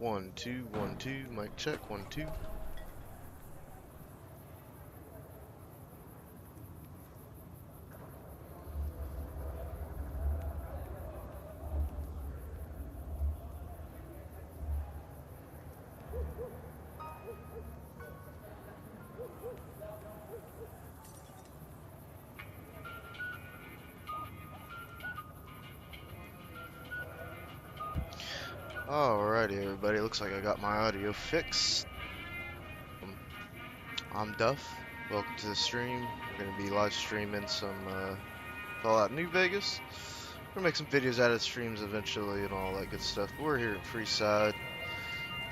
1 2 1 2, mic check 1 2. Alrighty, everybody. Looks like I got my audio fixed. I'm Duff. Welcome to the stream. We're gonna be live streaming some Fallout New Vegas. We're gonna make some videos out of the streams eventually and all that good stuff. But we're here at Freeside.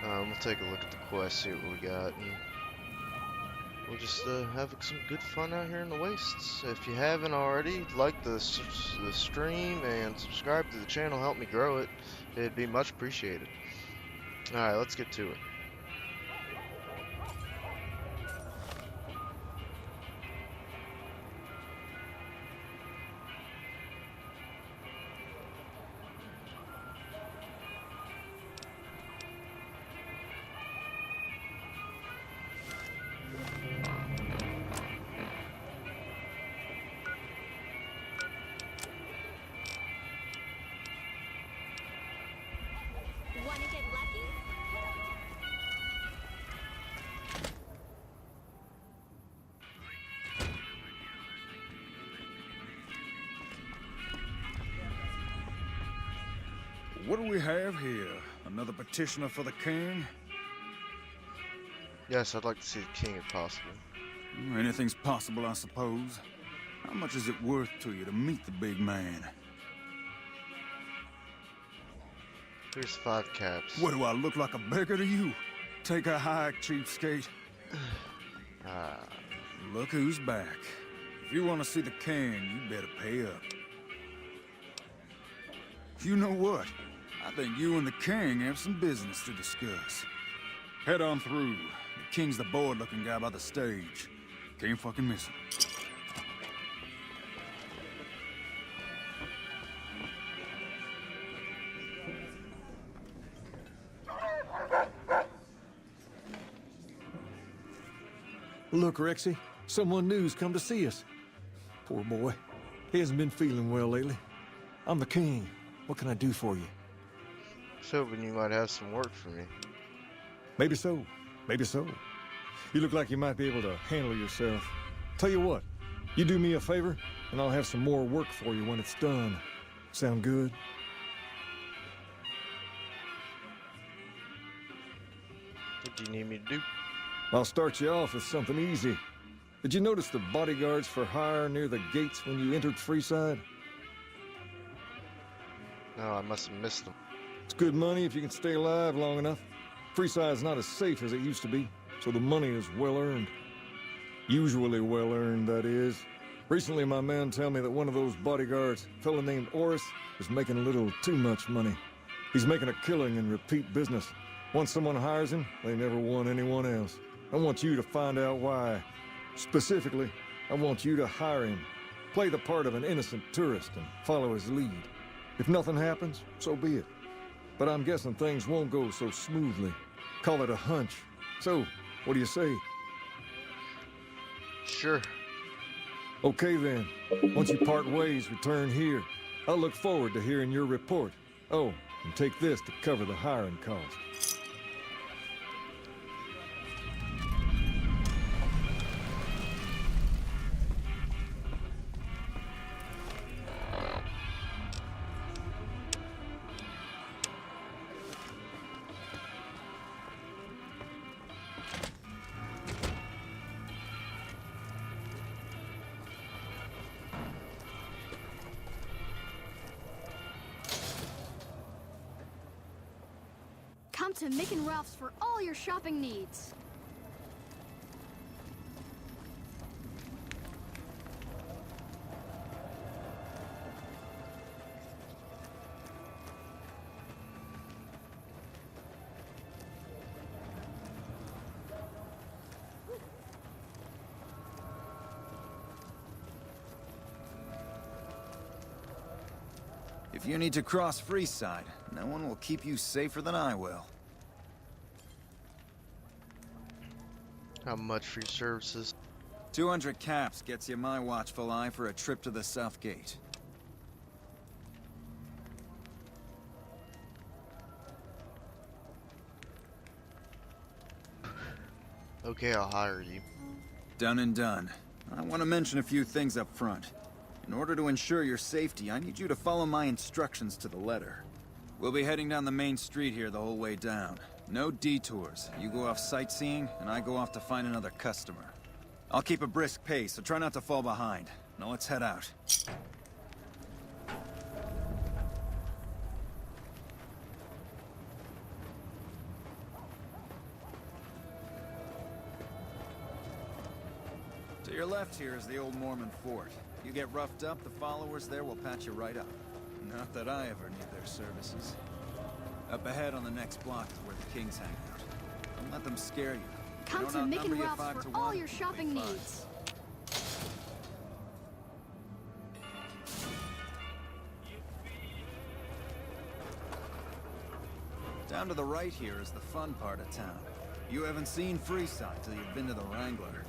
We'll take a look at the quest, see what we got, and we'll just have some good fun out here in the wastes. If you haven't already, like the stream and subscribe to the channel. Help me grow it. It'd be much appreciated. Alright, let's get to it. Wanna get lucky? What do we have here? Another petitioner for the king? Yes, I'd like to see the king if possible. Anything's possible, I suppose. How much is it worth to you to meet the big man? Here's 5 caps. What, do I look like a beggar to you? Take a hike, cheapskate. Look who's back. If you want to see the king, you better pay up. You know what? I think you and the king have some business to discuss. Head on through. The king's the bored-looking guy by the stage. Can't fucking miss him. Look, Rexy, someone new's come to see us. Poor boy. He hasn't been feeling well lately. I'm the king. What can I do for you? I was hoping you might have some work for me. Maybe so. Maybe so. You look like you might be able to handle yourself. Tell you what, you do me a favor, and I'll have some more work for you when it's done. Sound good? What do you need me to do? I'll start you off with something easy. Did you notice the bodyguards for hire near the gates when you entered Freeside? No, I must have missed them. It's good money if you can stay alive long enough. Freeside's not as safe as it used to be, so the money is well earned. Usually well earned, that is. Recently, my men tell me that one of those bodyguards, a fella named Oris, is making a little too much money. He's making a killing in repeat business. Once someone hires him, they never want anyone else. I want you to find out why. Specifically, I want you to hire him. Play the part of an innocent tourist and follow his lead. If nothing happens, so be it. But I'm guessing things won't go so smoothly. Call it a hunch. So, what do you say? Sure. Okay then. Once you part ways, return here. I'll look forward to hearing your report. Oh, and take this to cover the hiring cost. Come to Mick and Ralph's for all your shopping needs. If you need to cross Freeside, no one will keep you safer than I will. How much for your services? 200 caps gets you my watchful eye for a trip to the South Gate. Okay, I'll hire you. Done and done. I want to mention a few things up front. In order to ensure your safety, I need you to follow my instructions to the letter. We'll be heading down the main street here the whole way down. No detours. You go off sightseeing, and I go off to find another customer. I'll keep a brisk pace, so try not to fall behind. Now let's head out. To your left here is the old Mormon fort. If you get roughed up, the followers there will patch you right up. Not that I ever need their services. Up ahead on the next block is where the kings hang out. Don't let them scare you. Come to Mick and Ralph's for all your shopping needs. Down to the right here is the fun part of town. You haven't seen Freeside till you've been to the Wrangler.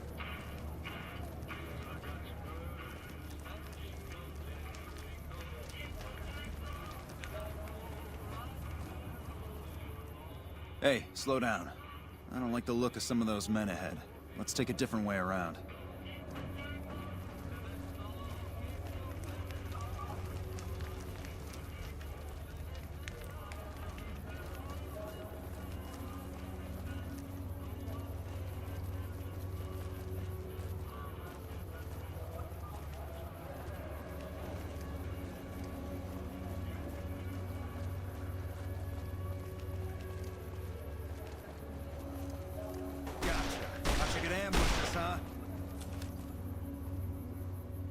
Hey, slow down. I don't like the look of some of those men ahead. Let's take a different way around.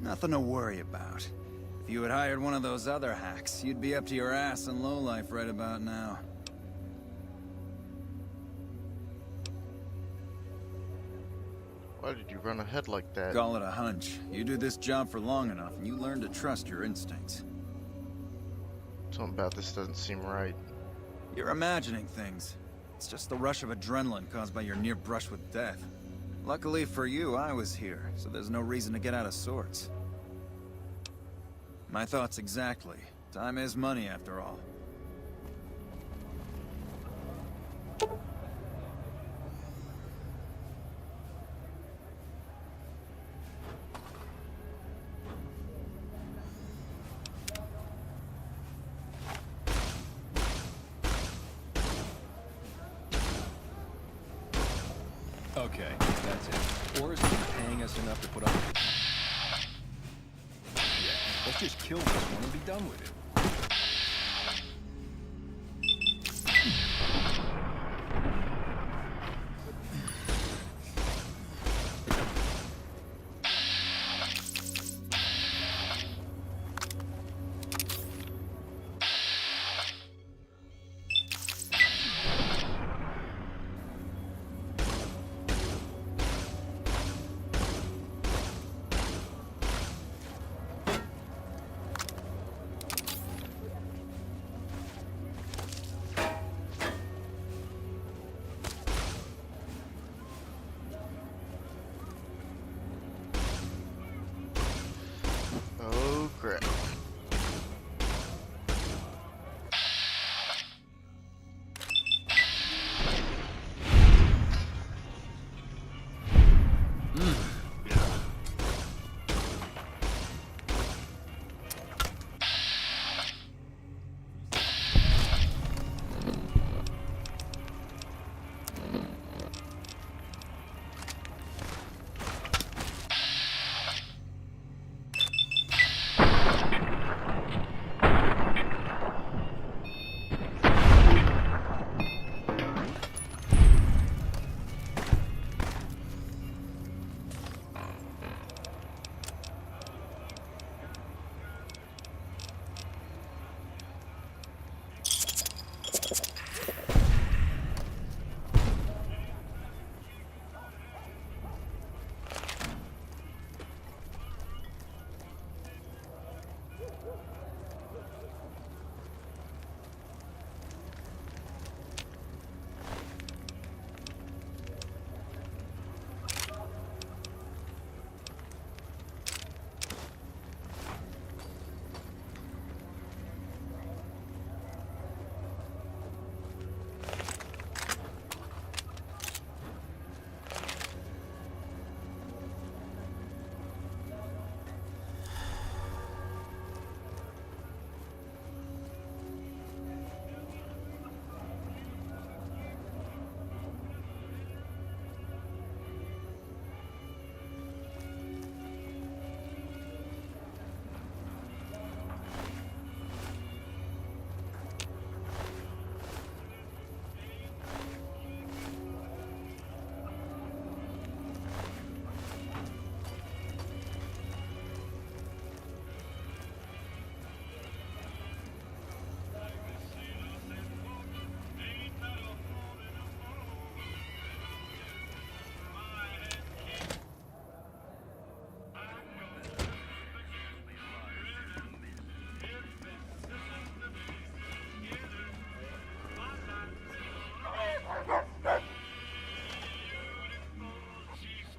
Nothing to worry about. If you had hired one of those other hacks, you'd be up to your ass in lowlife right about now. Why did you run ahead like that? Call it a hunch. You do this job for long enough, and you learn to trust your instincts. Something about this doesn't seem right. You're imagining things. It's just the rush of adrenaline caused by your near brush with death. Luckily for you, I was here, so there's no reason to get out of sorts. My thoughts exactly. Time is money, after all. Okay, that's it. Or is he paying us enough to put up? Yeah, let's just kill this one and be done with it.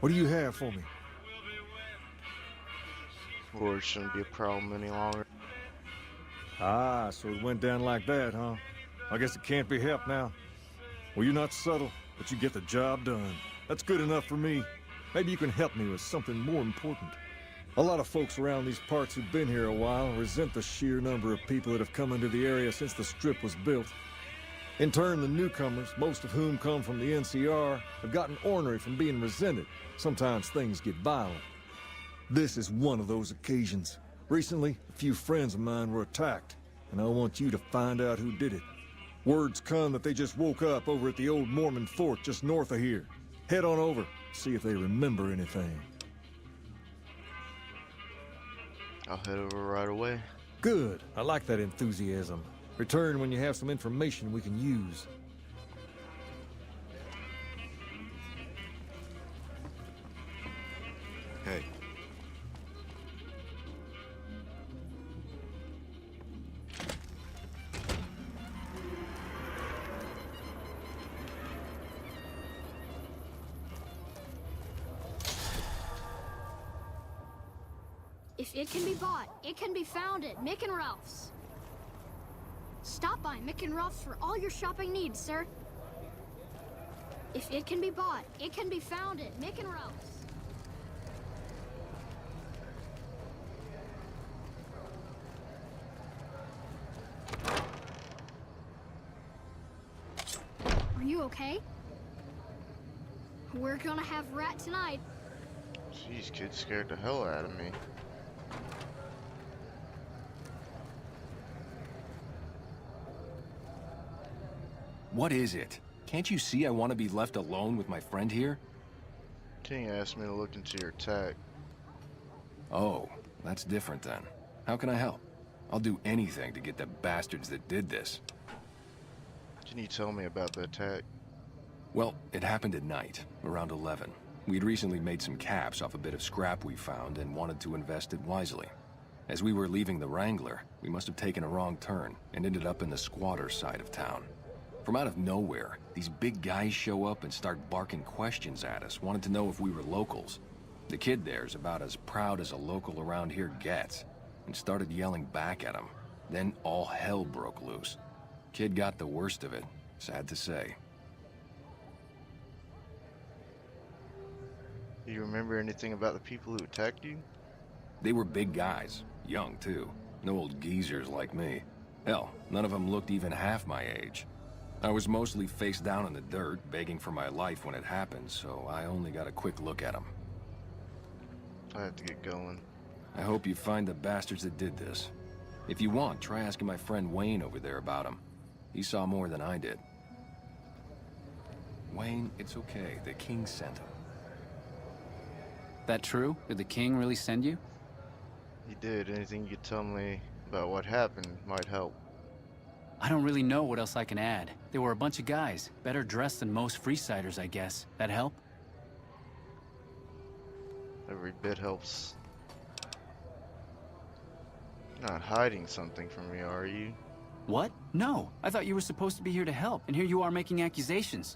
What do you have for me? Or it shouldn't be a problem any longer. Ah, so it went down like that, huh? I guess it can't be helped now. Well, you're not subtle, but you get the job done. That's good enough for me. Maybe you can help me with something more important. A lot of folks around these parts who've been here a while resent the sheer number of people that have come into the area since the Strip was built. In turn, the newcomers, most of whom come from the NCR, have gotten ornery from being resented. Sometimes things get violent. This is one of those occasions. Recently, a few friends of mine were attacked, and I want you to find out who did it. Word's come that they just woke up over at the old Mormon fort just north of here. Head on over, see if they remember anything. I'll head over right away. Good. I like that enthusiasm. Return when you have some information we can use. Hey. If it can be bought, it can be found at Mick and Ralph's. Stop by Mick and Ralph's for all your shopping needs, sir. If it can be bought, it can be found at Mick and Ralph's. Are you okay? We're gonna have Rat tonight. Jeez, kid scared the hell out of me. What is it? Can't you see I want to be left alone with my friend here? King asked me to look into your tag. Oh, that's different then. How can I help? I'll do anything to get the bastards that did this. Can you tell me about the attack? Well, it happened at night, around 11. We'd recently made some caps off a bit of scrap we found and wanted to invest it wisely. As we were leaving the Wrangler, we must have taken a wrong turn and ended up in the squatter side of town. From out of nowhere, these big guys show up and start barking questions at us, wanted to know if we were locals. The kid there's about as proud as a local around here gets, and started yelling back at him. Then all hell broke loose. Kid got the worst of it, sad to say. Do you remember anything about the people who attacked you? They were big guys, young too. No old geezers like me. Hell, none of them looked even half my age. I was mostly face down in the dirt, begging for my life when it happened, so I only got a quick look at them. I have to get going. I hope you find the bastards that did this. If you want, try asking my friend Wayne over there about him. He saw more than I did. Wayne, it's okay. The king sent him. That true? Did the king really send you? He did. Anything you could tell me about what happened might help. I don't really know what else I can add. They were a bunch of guys, better dressed than most Freesiders, I guess. That help? Every bit helps. You're not hiding something from me, are you? What? No. I thought you were supposed to be here to help, and here you are making accusations.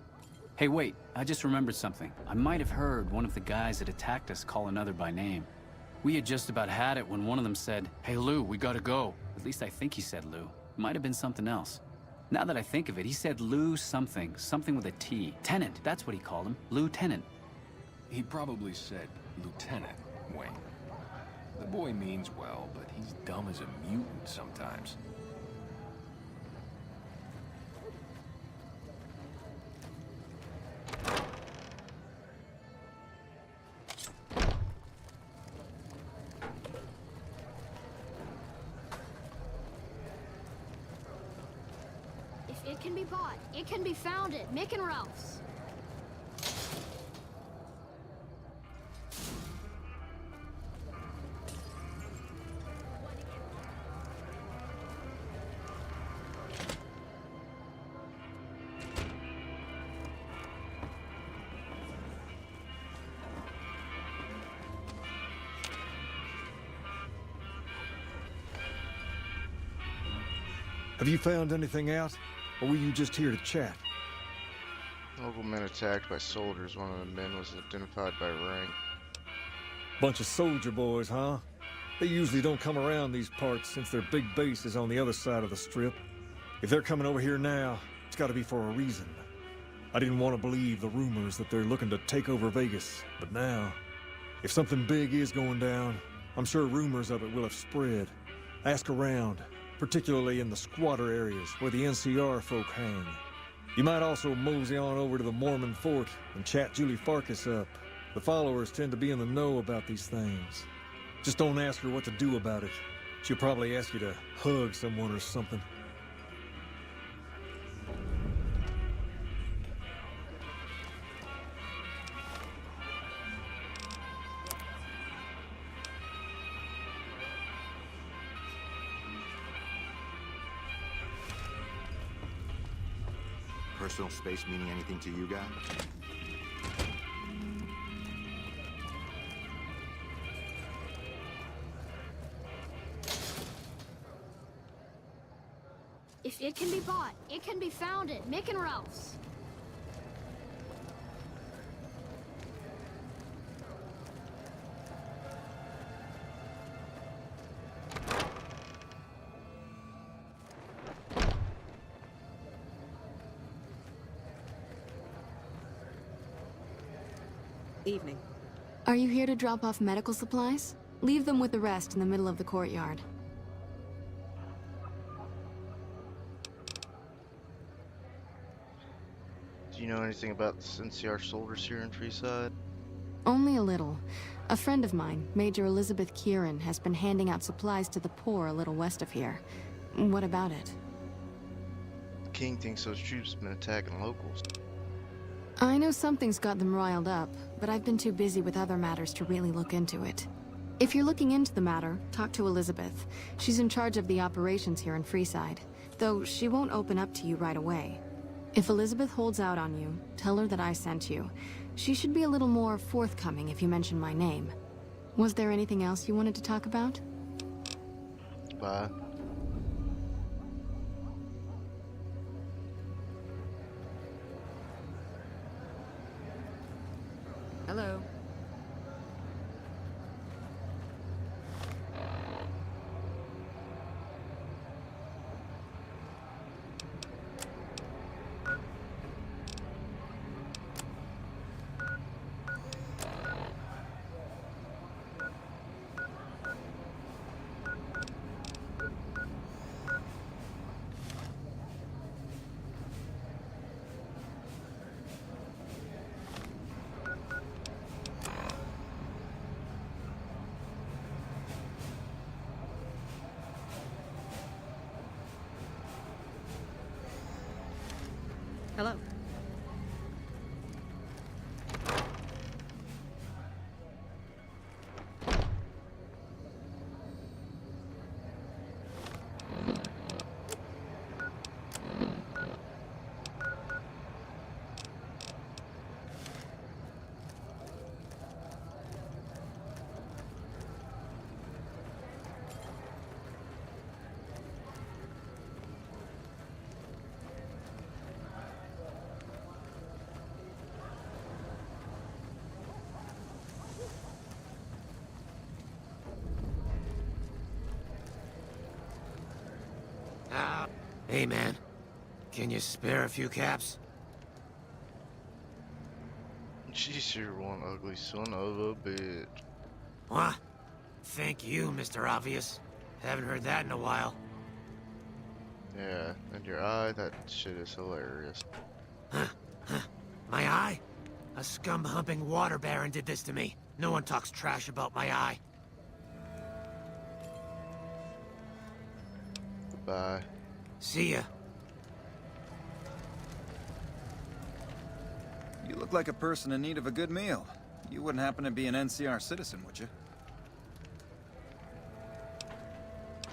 Hey, wait. I just remembered something. I might have heard one of the guys that attacked us call another by name. We had just about had it when one of them said, "Hey, Lou, we gotta go." At least I think he said Lou. Might have been something else. Now that I think of it, he said Lou something. Something with a T. Tennant, that's what he called him. Lou Tennant. He probably said Lieutenant Wayne. The boy means well, but he's dumb as a mutant sometimes. If it can be bought, it can be found at Mick and Ralph's. Have you found anything out? Or were you just here to chat? Local men attacked by soldiers. One of the men was identified by rank. Bunch of soldier boys, huh? They usually don't come around these parts since their big base is on the other side of the strip. If they're coming over here now, it's gotta be for a reason. I didn't want to believe the rumors that they're looking to take over Vegas, but now, if something big is going down, I'm sure rumors of it will have spread. Ask around, particularly in the squatter areas where the NCR folk hang. You might also mosey on over to the Mormon fort and chat Julie Farkas up. The followers tend to be in the know about these things. Just don't ask her what to do about it. She'll probably ask you to hug someone or something. Personal space meaning anything to you guys? If it can be bought, it can be found at Mick and Ralph's. Evening. Are you here to drop off medical supplies? Leave them with the rest in the middle of the courtyard. Do you know anything about the NCR soldiers here in Freeside? Only a little. A friend of mine, Major Elizabeth Kieran, has been handing out supplies to the poor a little west of here. What about it? The king thinks those troops have been attacking locals. I know something's got them riled up, but I've been too busy with other matters to really look into it. If you're looking into the matter, talk to Elizabeth. She's in charge of the operations here in Freeside, though she won't open up to you right away. If Elizabeth holds out on you, tell her that I sent you. She should be a little more forthcoming if you mention my name. Was there anything else you wanted to talk about? Bye. Hello. Hello. Hey, man. Can you spare a few caps? She's your one ugly son of a bitch. What? Thank you, Mr. Obvious. Haven't heard that in a while. Yeah, and your eye, that shit is hilarious. My eye? A scum-humping water baron did this to me. No one talks trash about my eye. Goodbye. See ya. You look like a person in need of a good meal. You wouldn't happen to be an NCR citizen, would you?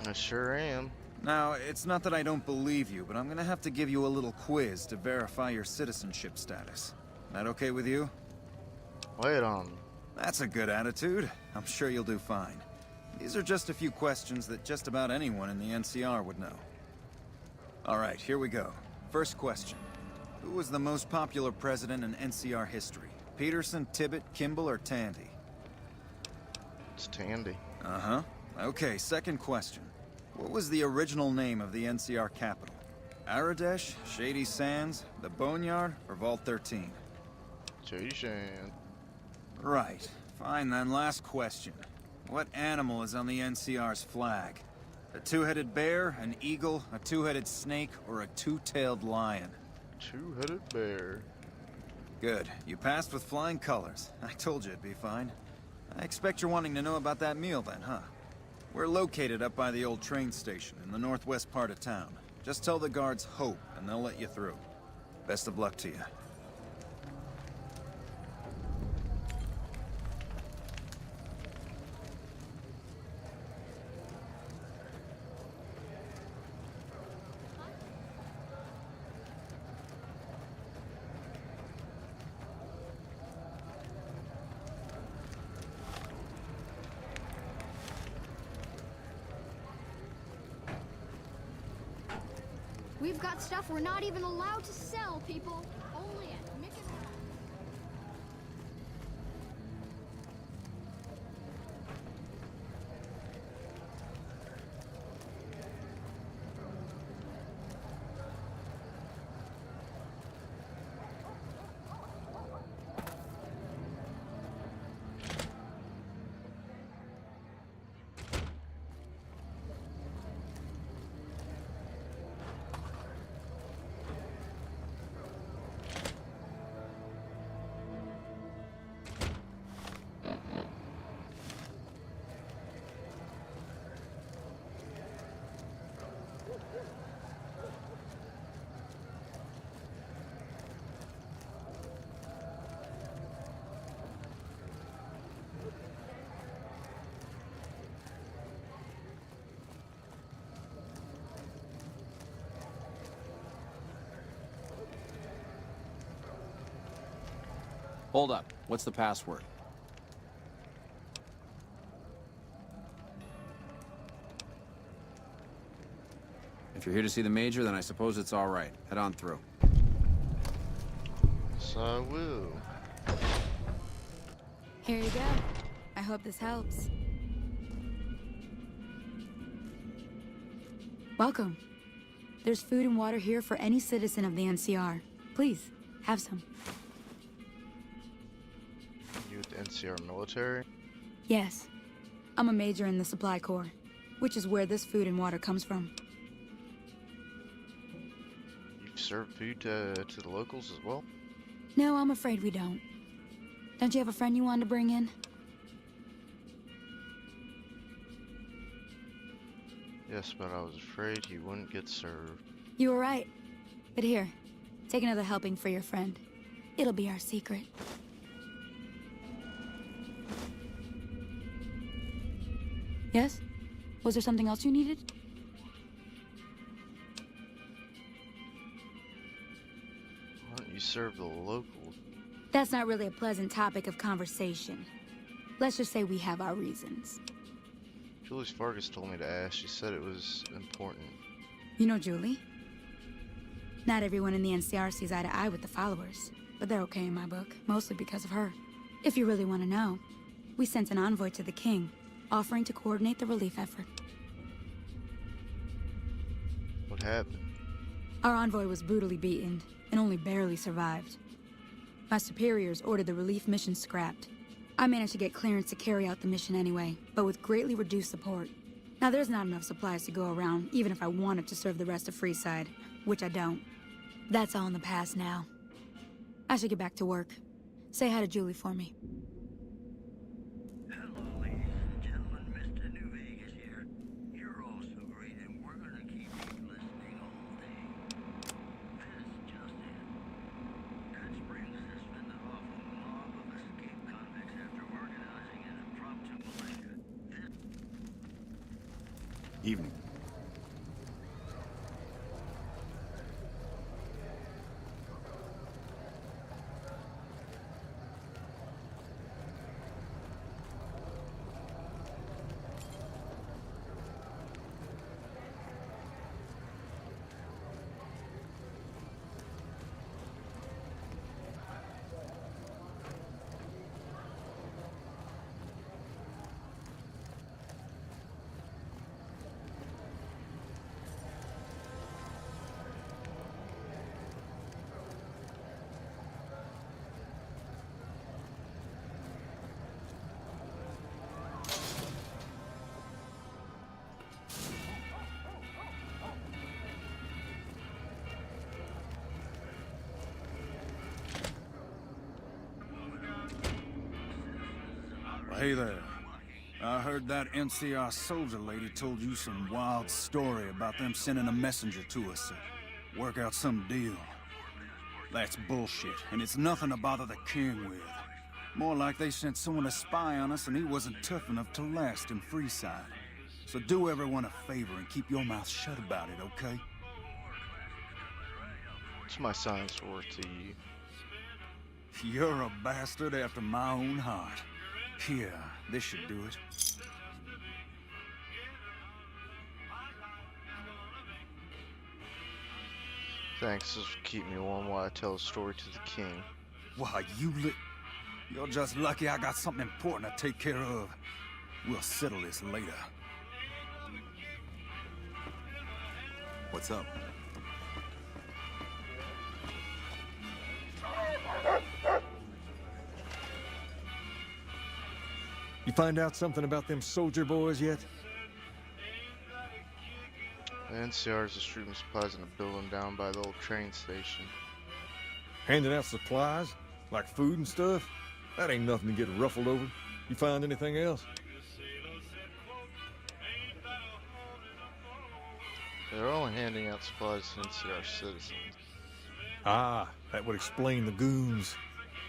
I sure am. Now, it's not that I don't believe you, but I'm gonna have to give you a little quiz to verify your citizenship status. That okay with you? Wait on. That's a good attitude. I'm sure you'll do fine. These are just a few questions that just about anyone in the NCR would know. All right, here we go. First question. Who was the most popular president in NCR history? Peterson, Tibbet, Kimball, or Tandy? It's Tandy. Uh-huh. Okay, second question. What was the original name of the NCR capital? Aradesh, Shady Sands, the Boneyard, or Vault 13? Shady Shan. Right. Fine then, last question. What animal is on the NCR's flag? A two-headed bear, an eagle, a two-headed snake, or a two-tailed lion? Two-headed bear. Good. You passed with flying colors. I told you it'd be fine. I expect you're wanting to know about that meal then, huh? We're located up by the old train station in the northwest part of town. Just tell the guards Hope, and they'll let you through. Best of luck to you. We've got stuff we're not even allowed to sell, people. Only at Mickey. Hold up. What's the password? If you're here to see the Major, then I suppose it's all right. Head on through. Yes, I will. Here you go. I hope this helps. Welcome. There's food and water here for any citizen of the NCR. Please, have some. You with the NCR military? Yes. I'm a major in the Supply Corps, which is where this food and water comes from. You serve food to the locals as well? No, I'm afraid we don't. Don't you have a friend you wanted to bring in? Yes, but I was afraid he wouldn't get served. You were right. But here, take another helping for your friend. It'll be our secret. Yes? Was there something else you needed? Why don't you serve the locals? That's not really a pleasant topic of conversation. Let's just say we have our reasons. Julie Fargus told me to ask. She said it was important. You know Julie? Not everyone in the NCR sees eye to eye with the followers, but they're okay in my book, mostly because of her. If you really want to know, we sent an envoy to the king, offering to coordinate the relief effort. What happened? Our envoy was brutally beaten, and only barely survived. My superiors ordered the relief mission scrapped. I managed to get clearance to carry out the mission anyway, but with greatly reduced support. Now there's not enough supplies to go around, even if I wanted to serve the rest of Freeside, which I don't. That's all in the past now. I should get back to work. Say hi to Julie for me. Hello, ladies and gentlemen. Mr. New Vegas here. You're all so great, and we're gonna keep you listening all day. This just in. Good Springs has fended off a mob of escaped convicts after organizing an impromptu militia. Evening. Hey there. I heard that NCR soldier lady told you some wild story about them sending a messenger to us to work out some deal. That's bullshit, and it's nothing to bother the king with. More like they sent someone to spy on us and he wasn't tough enough to last in Freeside. So do everyone a favor and keep your mouth shut about it, okay? What's my science worth to you? You're a bastard after my own heart. Here, this should do it. Thanks, this will keep me warm while I tell a story to the king. Why, you're just lucky I got something important to take care of. We'll settle this later. What's up? You find out something about them soldier boys yet? The NCR is distributing supplies in a building down by the old train station. Handing out supplies? Like food and stuff? That ain't nothing to get ruffled over. You find anything else? They're only handing out supplies to NCR citizens. Ah, that would explain the goons.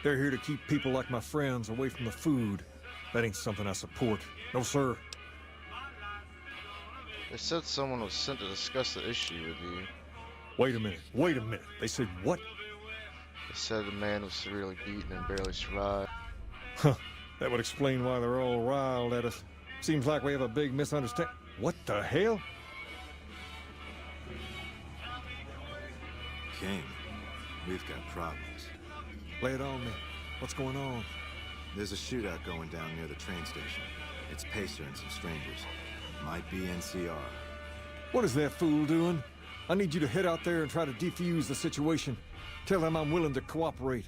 They're here to keep people like my friends away from the food. That ain't something I support. No, sir. They said someone was sent to discuss the issue with you. Wait a minute. They said what? They said the man was severely beaten and barely survived. Huh, that would explain why they're all riled at us. Seems like we have a big misunderstanding. What the hell? King, we've got problems. Lay it on me. What's going on? There's a shootout going down near the train station. It's Pacer and some strangers. Might be NCR. What is that fool doing? I need you to head out there and try to defuse the situation. Tell them I'm willing to cooperate.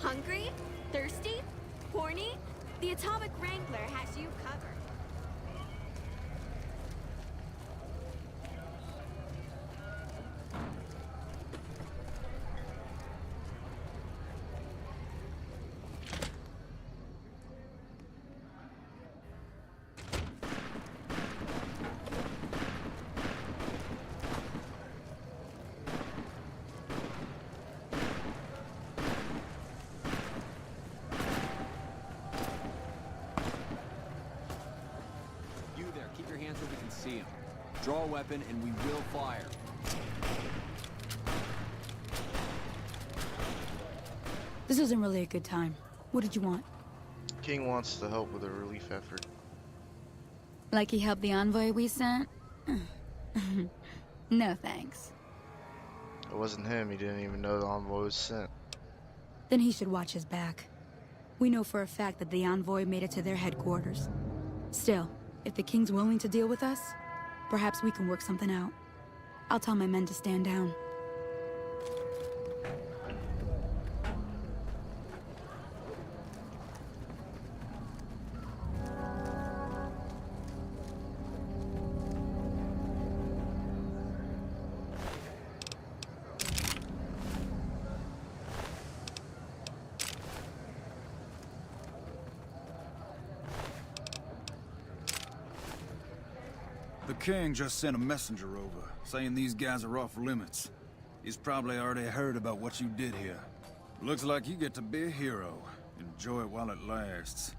Hungry? Thirsty? Horny? The Atomic Wrangler has you covered. Keep your hands where we can see him. Draw a weapon and we will fire. This isn't really a good time. What did you want? King wants to help with a relief effort. Like he helped the envoy we sent? No thanks. It wasn't him, he didn't even know the envoy was sent. Then he should watch his back. We know for a fact that the envoy made it to their headquarters. Still, if the king's willing to deal with us, perhaps we can work something out. I'll tell my men to stand down. The king just sent a messenger over, saying these guys are off limits. He's probably already heard about what you did here. Looks like you get to be a hero. Enjoy it while it lasts.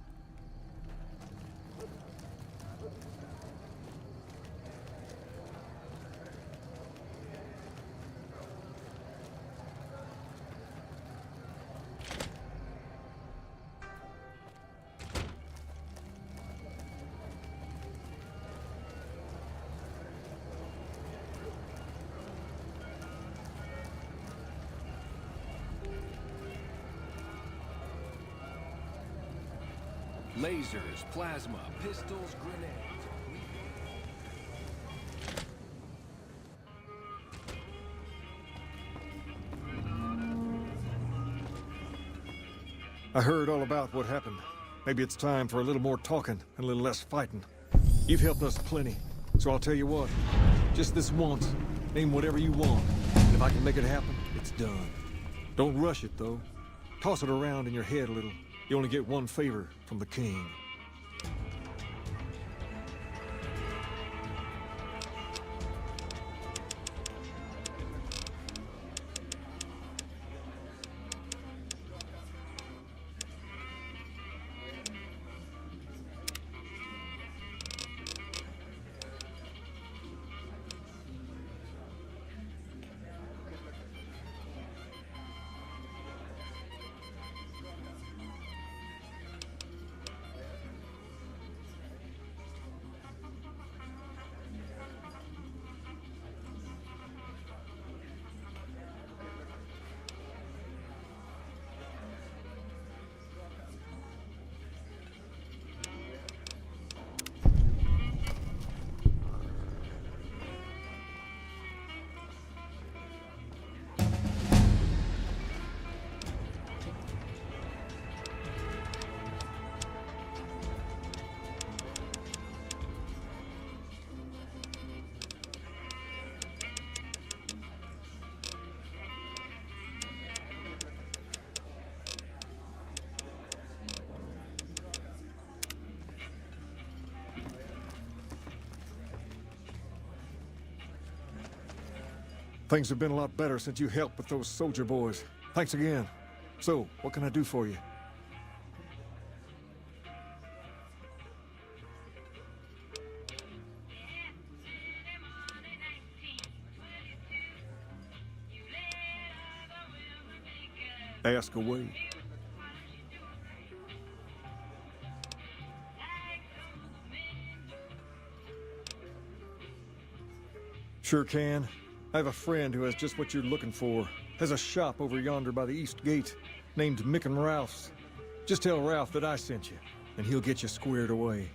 Lasers, plasma, pistols, grenades. I heard all about what happened. Maybe it's time for a little more talking and a little less fighting. You've helped us plenty, so I'll tell you what. Just this once, name whatever you want. And if I can make it happen, it's done. Don't rush it, though. Toss it around in your head a little. You only get one favor from the king. Things have been a lot better since you helped with those soldier boys. Thanks again. So, what can I do for you? Ask away. Sure can. I have a friend who has just what you're looking for. Has a shop over yonder by the east gate, named Mick and Ralph's. Just tell Ralph that I sent you, and he'll get you squared away.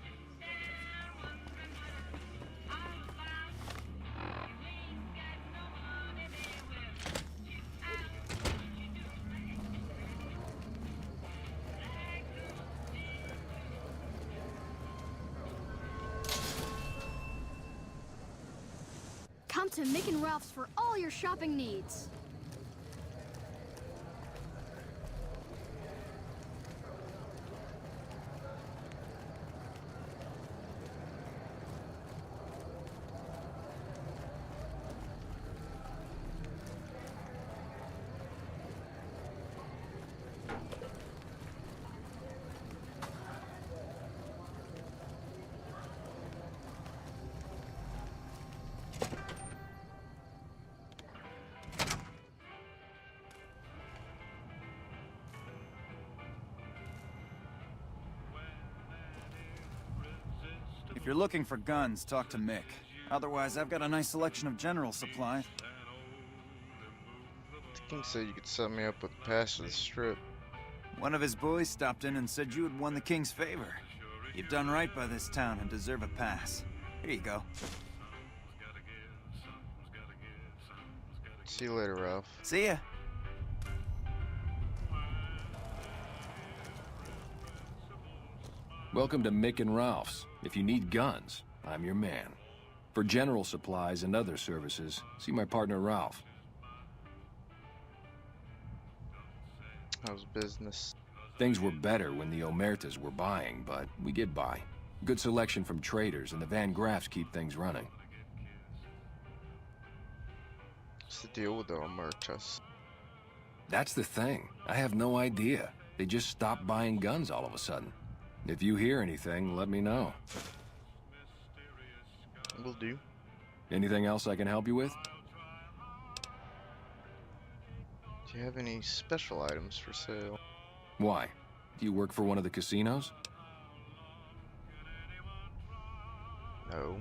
Come to Mick and Ralph's for all your shopping needs. If you're looking for guns, talk to Mick. Otherwise, I've got a nice selection of general supplies. The king said you could set me up with a pass to the strip. One of his boys stopped in and said you had won the king's favor. You've done right by this town and deserve a pass. Here you go. See you later, Ralph. See ya. Welcome to Mick and Ralph's. If you need guns, I'm your man. For general supplies and other services, see my partner Ralph. How's business? Things were better when the Omertas were buying, but we get by. Good selection from traders, and the Van Graffs keep things running. What's the deal with the Omertas? That's the thing. I have no idea. They just stopped buying guns all of a sudden. If you hear anything, let me know. Will do. Anything else I can help you with? Do you have any special items for sale? Why? Do you work for one of the casinos? No.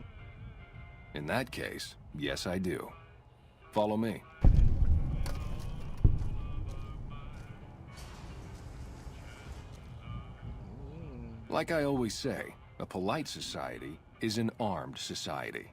In that case, yes I do. Follow me. Like I always say, a polite society is an armed society.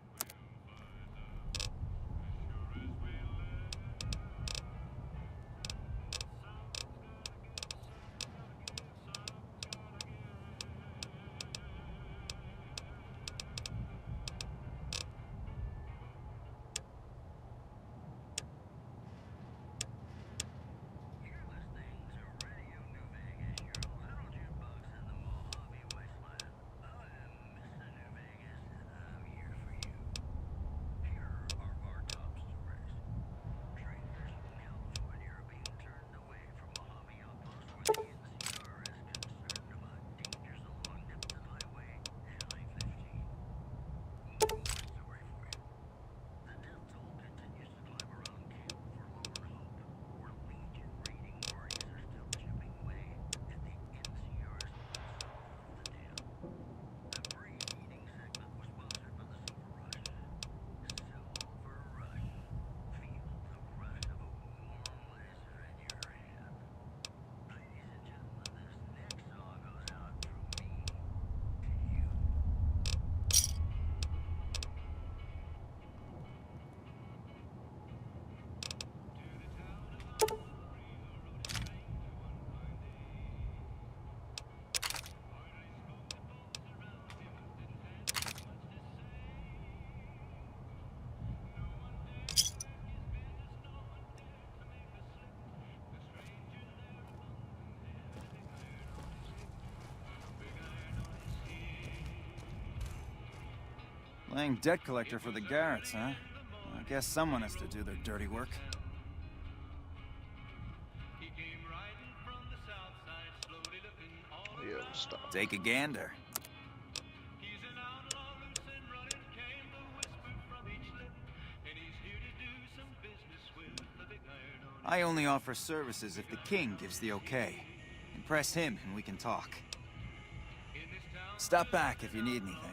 Playing debt collector for the Garretts, huh? I guess someone has to do their dirty work. Yo, stop. Take a gander. I only offer services if the king gives the okay. Impress him and we can talk. Stop back if you need anything.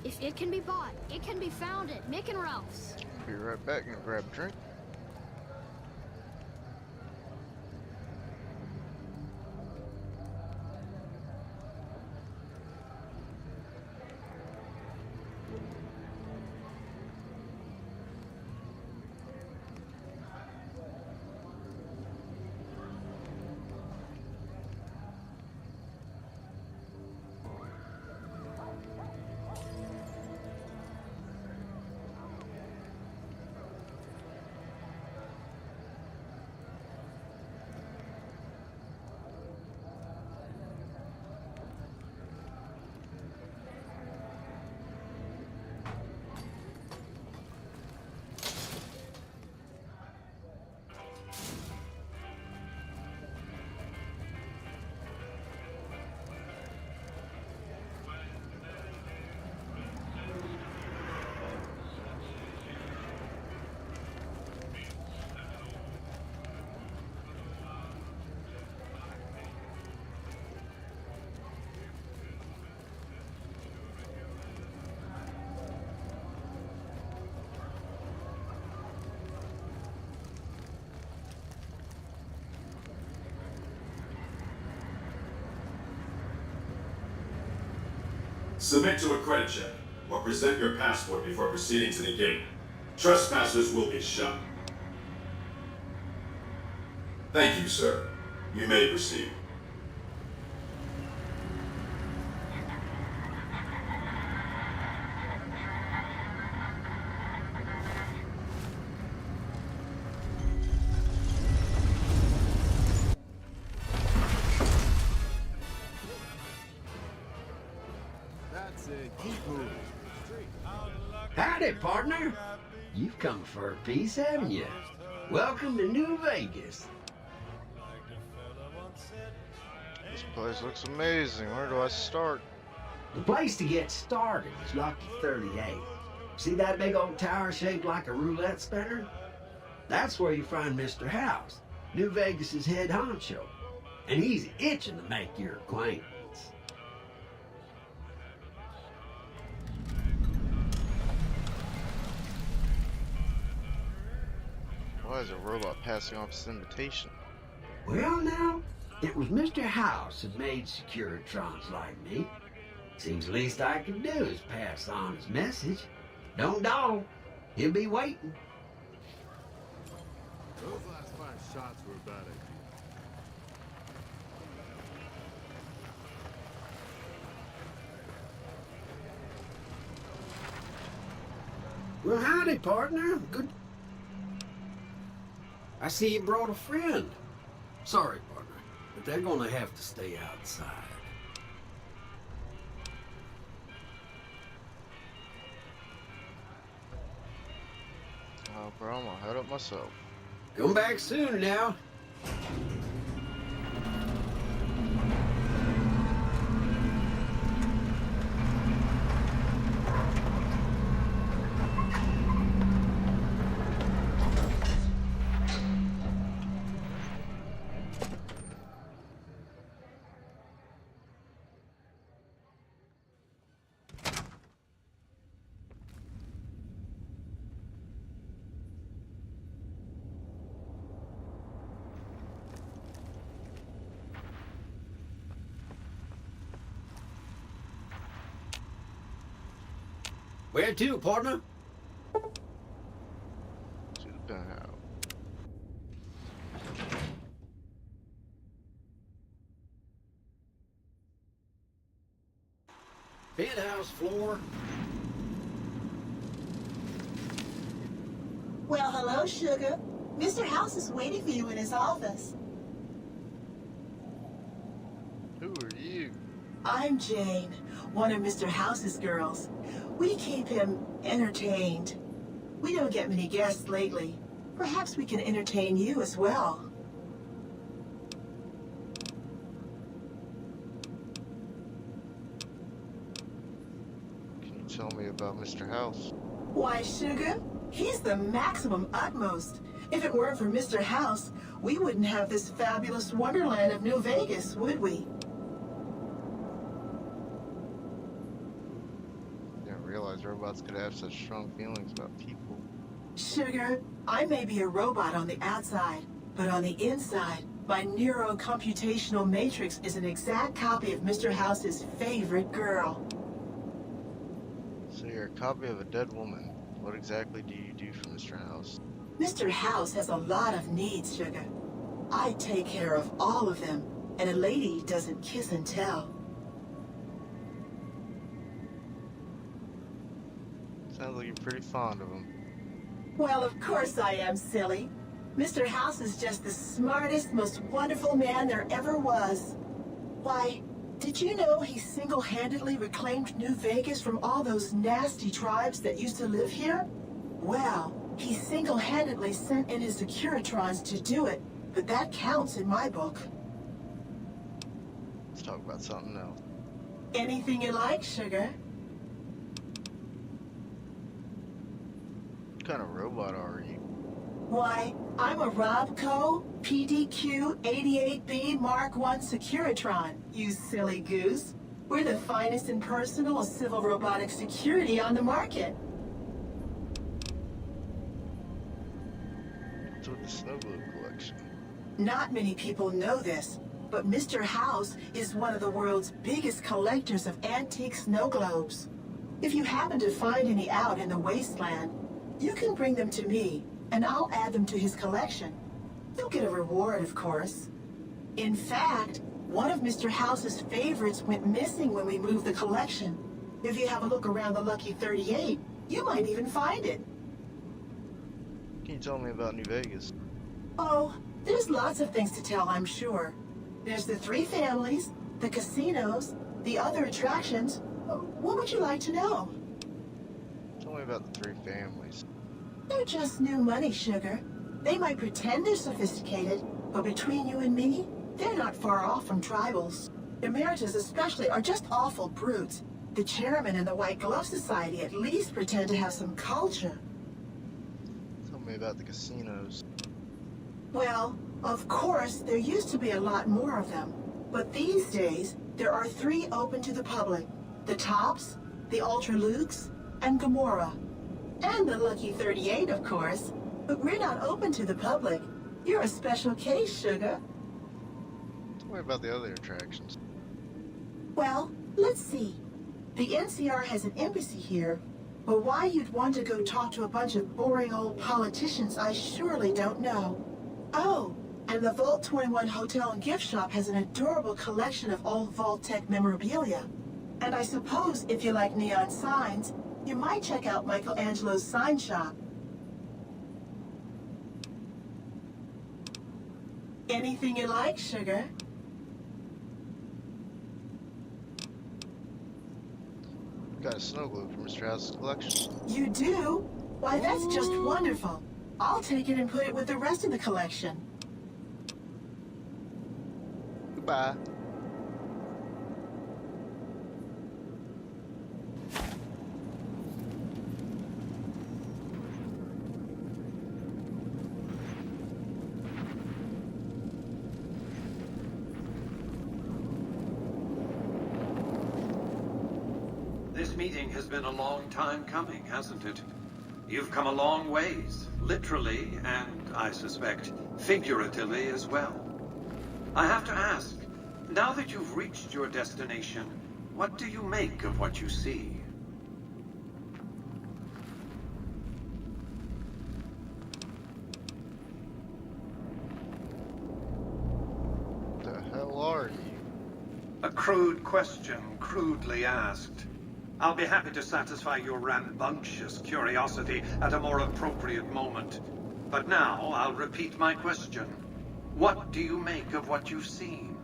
If it can be bought, it can be found at Mick and Ralph's. Be right back and grab a drink. Submit to a credit check, or present your passport before proceeding to the gate. Trespassers will be shot. Thank you, sir. You may proceed. That's it. Keep moving. Howdy, partner. You've come for a piece, haven't you? Welcome to New Vegas. This place looks amazing. Where do I start? The place to get started is Lucky 38. See that big old tower shaped like a roulette spinner? That's where you find Mr. House, New Vegas's head honcho. And he's itching to make your acquaintance. Why is a robot passing off this invitation? Well, now, it was Mr. House that made Securitrons like me. Seems the least I can do is pass on his message. Don't dawdle. He'll be waiting. Those last 5 shots were a bad idea. Well, howdy, partner. Good. I see you brought a friend. Sorry, partner, but they're gonna have to stay outside. No problem, I'll head up myself. Come back soon now. Where to, partner? To the penthouse. Penthouse floor. Well, hello, Sugar. Mr. House is waiting for you in his office. Who are you? I'm Jane, one of Mr. House's girls. We keep him entertained. We don't get many guests lately. Perhaps we can entertain you as well. Can you tell me about Mr. House? Why, Sugar, he's the maximum utmost. If it weren't for Mr. House, we wouldn't have this fabulous wonderland of New Vegas, would we? Didn't realize robots could have such strong feelings about people. Sugar, I may be a robot on the outside, but on the inside, my neurocomputational matrix is an exact copy of Mr. House's favorite girl. So you're a copy of a dead woman. What exactly do you do for Mr. House? Mr. House has a lot of needs, Sugar. I take care of all of them, and a lady doesn't kiss and tell. Sounds like you're pretty fond of him. Well, of course I am, silly. Mr. House is just the smartest, most wonderful man there ever was. Why, did you know he single-handedly reclaimed New Vegas from all those nasty tribes that used to live here? Well, he single-handedly sent in his Securitrons to do it, but that counts in my book. Let's talk about something else. Anything you like, Sugar. What kind of robot are you? Why, I'm a Robco PDQ-88B Mark I Securitron, you silly goose. We're the finest in personal civil robotic security on the market. What's with the snow globe collection? Not many people know this, but Mr. House is one of the world's biggest collectors of antique snow globes. If you happen to find any out in the wasteland, you can bring them to me, and I'll add them to his collection. You'll get a reward, of course. In fact, one of Mr. House's favorites went missing when we moved the collection. If you have a look around the Lucky 38, you might even find it. Can you tell me about New Vegas? Oh, there's lots of things to tell, I'm sure. There's the 3 families, the casinos, the other attractions. What would you like to know? Tell me about the 3 families. They're just new money, Sugar. They might pretend they're sophisticated, but between you and me, they're not far off from tribals. Emeritus especially are just awful brutes. The chairman and the White Glove Society at least pretend to have some culture. Tell me about the casinos. Well, of course, there used to be a lot more of them. But these days, there are 3 open to the public. The Tops, the Ultra Lukes, and Gamora. And the Lucky 38, of course. But we're not open to the public. You're a special case, Sugar. Tell me about the other attractions. Well, let's see. The NCR has an embassy here, but why you'd want to go talk to a bunch of boring old politicians, I surely don't know. Oh, and the Vault 21 Hotel and Gift Shop has an adorable collection of old Vault-Tec memorabilia. And I suppose if you like neon signs, you might check out Michelangelo's sign shop. Anything you like, Sugar? Got a snow globe from Mr. House's collection. You do? Why, that's just wonderful. I'll take it and put it with the rest of the collection. Goodbye. This meeting has been a long time coming, hasn't it? You've come a long ways, literally, and I suspect, figuratively as well. I have to ask, now that you've reached your destination, what do you make of what you see? crude question, crudely asked. I'll be happy to satisfy your rambunctious curiosity at a more appropriate moment. But now, I'll repeat my question. What do you make of what you've seen?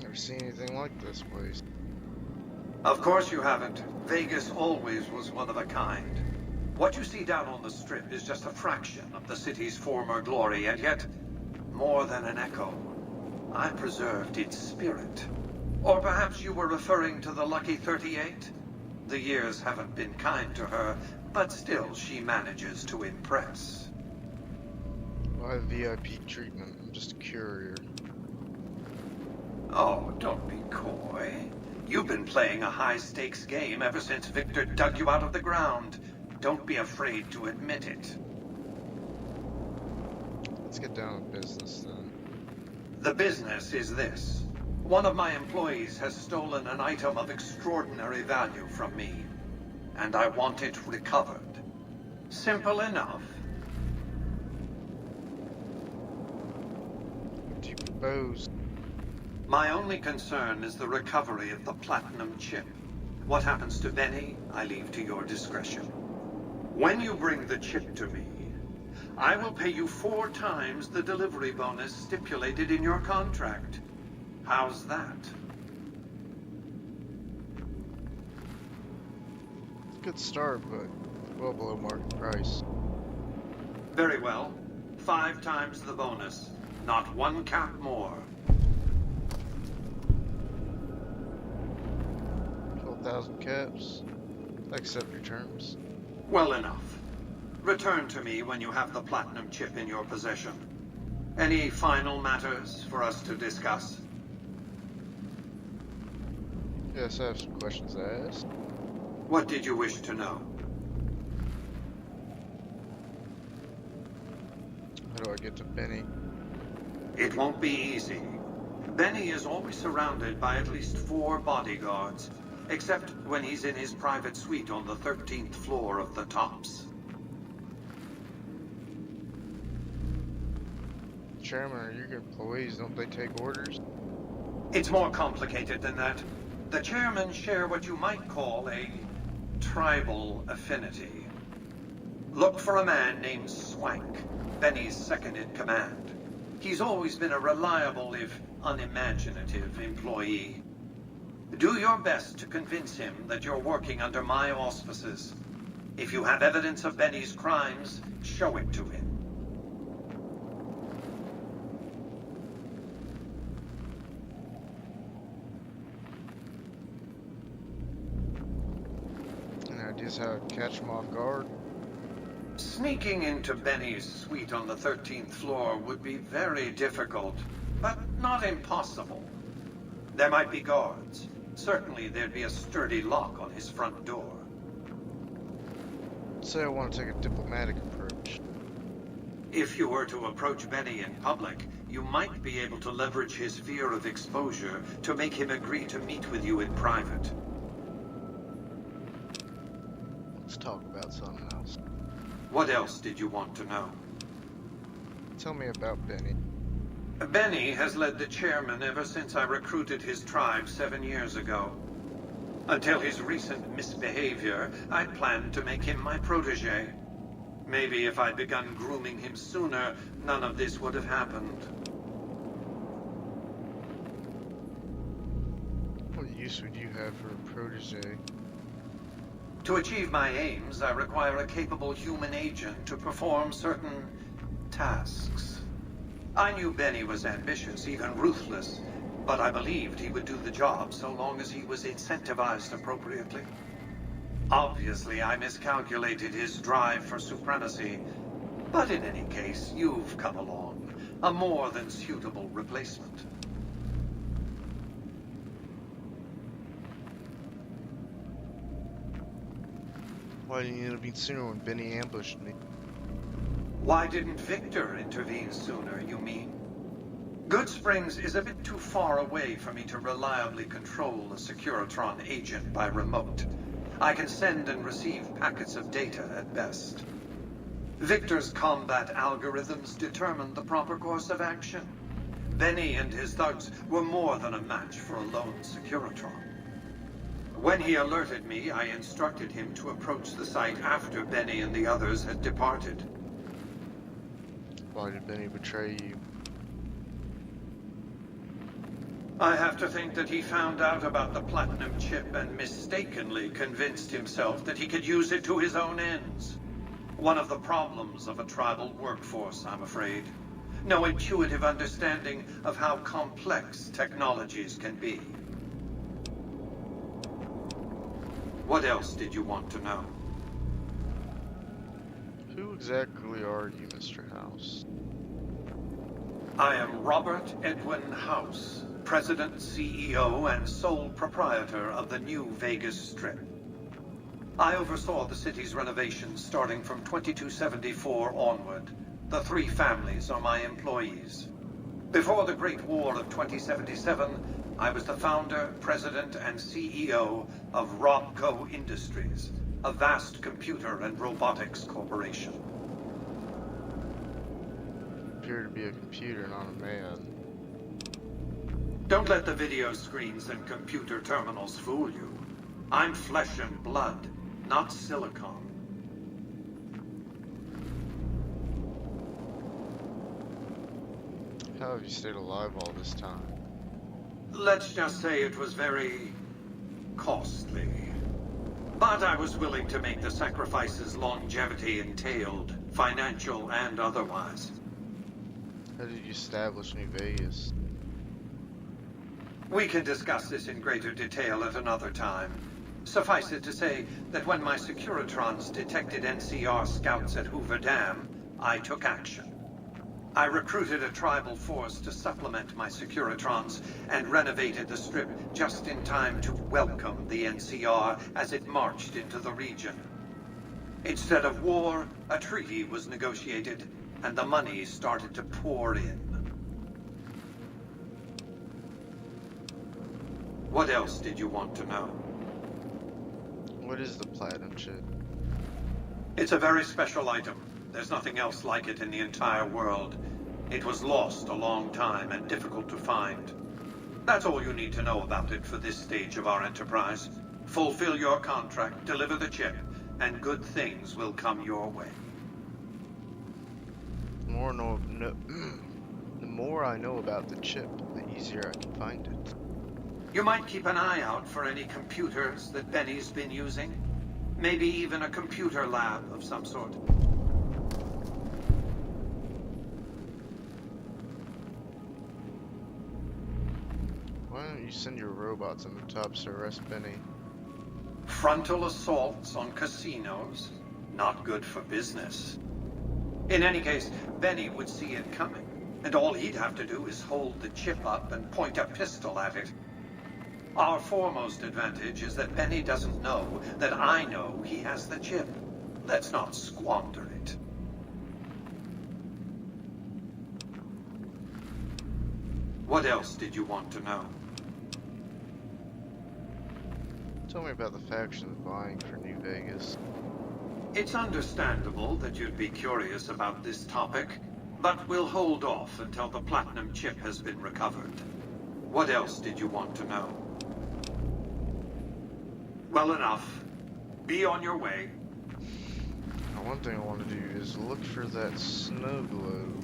Never seen anything like this place. Of course you haven't. Vegas always was one of a kind. What you see down on the Strip is just a fraction of the city's former glory, and yet, more than an echo. I preserved its spirit. Or perhaps you were referring to the Lucky 38? The years haven't been kind to her, but still she manages to impress. Why VIP treatment? I'm just a courier. Oh, don't be coy. You've been playing a high-stakes game ever since Victor dug you out of the ground. Don't be afraid to admit it. Let's get down to business then. The business is this. One of my employees has stolen an item of extraordinary value from me, and I want it recovered. Simple enough. What do you propose? My only concern is the recovery of the platinum chip. What happens to Benny, I leave to your discretion. When you bring the chip to me, I will pay you 4 times the delivery bonus stipulated in your contract. How's that? Good start, but well below market price. Very well. 5 times the bonus. Not 1 cap more. 12,000 caps. I accept your terms. Well enough. Return to me when you have the platinum chip in your possession. Any final matters for us to discuss? Yes, I have some questions to ask. What did you wish to know? How do I get to Benny? It won't be easy. Benny is always surrounded by at least 4 bodyguards, except when he's in his private suite on the 13th floor of the Tops. Chairman, are your employees, don't they take orders? It's more complicated than that. The chairmen share what you might call a tribal affinity. Look for a man named Swank, Benny's second-in-command. He's always been a reliable, if unimaginative, employee. Do your best to convince him that you're working under my auspices. If you have evidence of Benny's crimes, show it to him. Any ideas how to catch him off guard? Sneaking into Benny's suite on the 13th floor would be very difficult, but not impossible. There might be guards. Certainly there'd be a sturdy lock on his front door. Say I want to take a diplomatic approach. If you were to approach Benny in public, you might be able to leverage his fear of exposure to make him agree to meet with you in private. Let's talk about something else. What else did you want to know? Tell me about Benny. Benny has led the chairman ever since I recruited his tribe 7 years ago. Until his recent misbehavior, I'd planned to make him my protege. Maybe if I'd begun grooming him sooner, none of this would have happened. What use would you have for a protege? To achieve my aims, I require a capable human agent to perform certain tasks. I knew Benny was ambitious, even ruthless, but I believed he would do the job so long as he was incentivized appropriately. Obviously, I miscalculated his drive for supremacy, but in any case, you've come along, a more than suitable replacement. Why didn't you intervene sooner when Benny ambushed me? Why didn't Victor intervene sooner, you mean? Goodsprings is a bit too far away for me to reliably control a Securitron agent by remote. I can send and receive packets of data at best. Victor's combat algorithms determined the proper course of action. Benny and his thugs were more than a match for a lone Securitron. When he alerted me, I instructed him to approach the site after Benny and the others had departed. Why did Benny betray you? I have to think that he found out about the platinum chip and mistakenly convinced himself that he could use it to his own ends. One of the problems of a tribal workforce, I'm afraid. No intuitive understanding of how complex technologies can be. What else did you want to know? Who exactly are you, Mr. House? I am Robert Edwin House, President, CEO, and sole proprietor of the New Vegas Strip. I oversaw the city's renovations starting from 2274 onward. The 3 families are my employees. Before the Great War of 2077, I was the founder, president, and CEO of Robco Industries, a vast computer and robotics corporation. Appear to be a computer, not a man. Don't let the video screens and computer terminals fool you. I'm flesh and blood, not silicon. How have you stayed alive all this time? Let's just say it was very costly. But I was willing to make the sacrifices longevity entailed, financial and otherwise. How did you establish New Vegas? We can discuss this in greater detail at another time. Suffice it to say that when my Securitrons detected NCR scouts at Hoover Dam, I took action. I recruited a tribal force to supplement my Securitrons and renovated the Strip just in time to welcome the NCR as it marched into the region. Instead of war, a treaty was negotiated, and the money started to pour in. What else did you want to know? What is the platinum chip? It's a very special item. There's nothing else like it in the entire world. It was lost a long time and difficult to find. That's all you need to know about it for this stage of our enterprise. Fulfill your contract, deliver the chip, and good things will come your way. The more I know about the chip, the easier I can find it. You might keep an eye out for any computers that Benny's been using. Maybe even a computer lab of some sort. Why don't you send your robots on the tops to arrest Benny? Frontal assaults on casinos? Not good for business. In any case, Benny would see it coming, and all he'd have to do is hold the chip up and point a pistol at it. Our foremost advantage is that Benny doesn't know that I know he has the chip. Let's not squander it. What else did you want to know? Tell me about the factions vying for New Vegas. It's understandable that you'd be curious about this topic, but we'll hold off until the platinum chip has been recovered. What else did you want to know? Well enough. Be on your way. Now, one thing I want to do is look for that snow globe.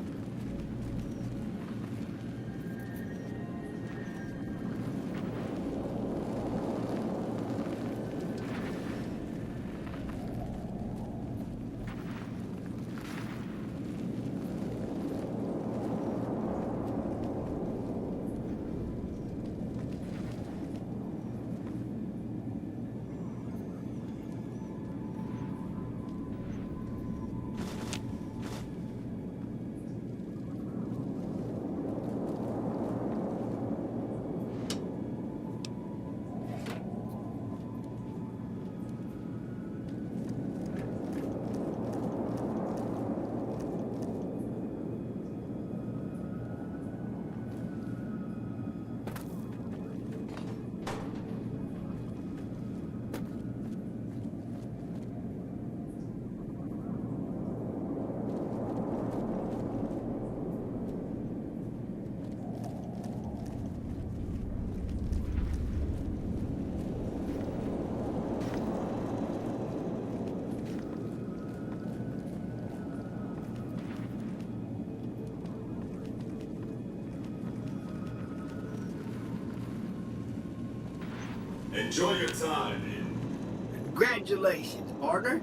Enjoy your time in... Congratulations, partner.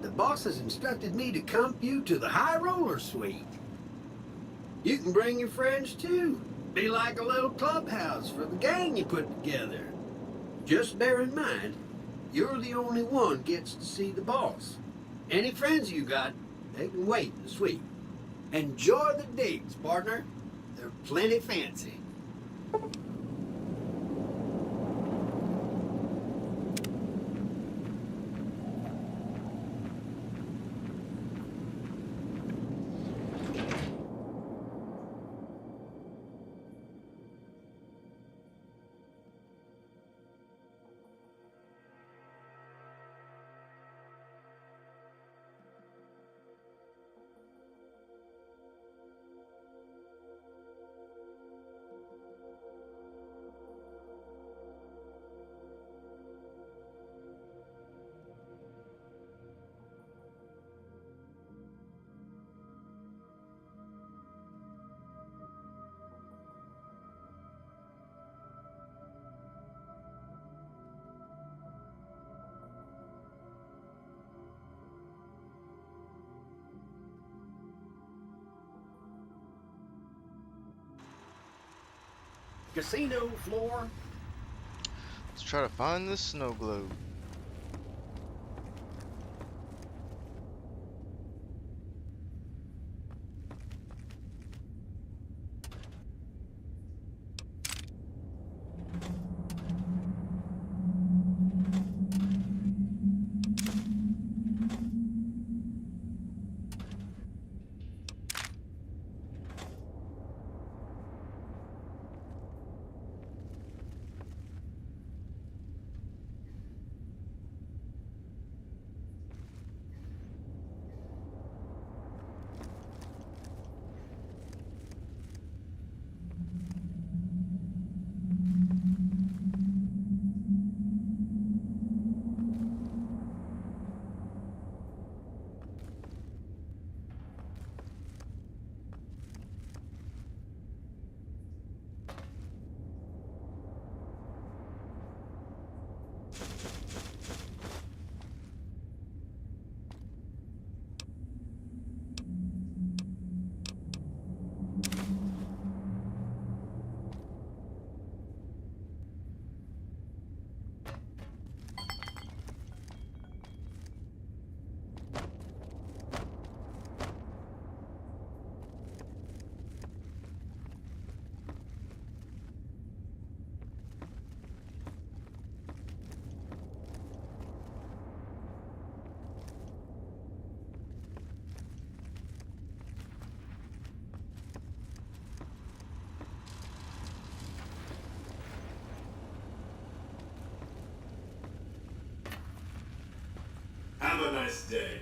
The boss has instructed me to comp you to the High Roller Suite. You can bring your friends too. Be like a little clubhouse for the gang you put together. Just bear in mind, you're the only one gets to see the boss. Any friends you got, they can wait in the suite. Enjoy the digs, partner. They're plenty fancy. Casino floor. Let's try to find this snow globe. Have a nice day.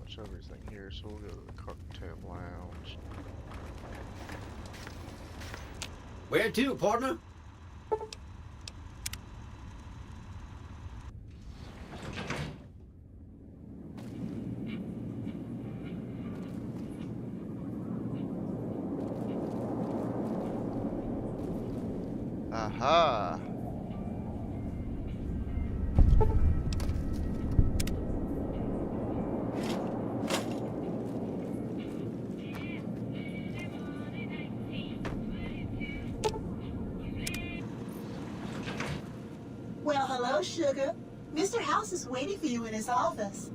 much everything here, so we'll go to the cocktail lounge. Where to, partner? Aha! Well, hello, sugar. Mr. House is waiting for you in his office.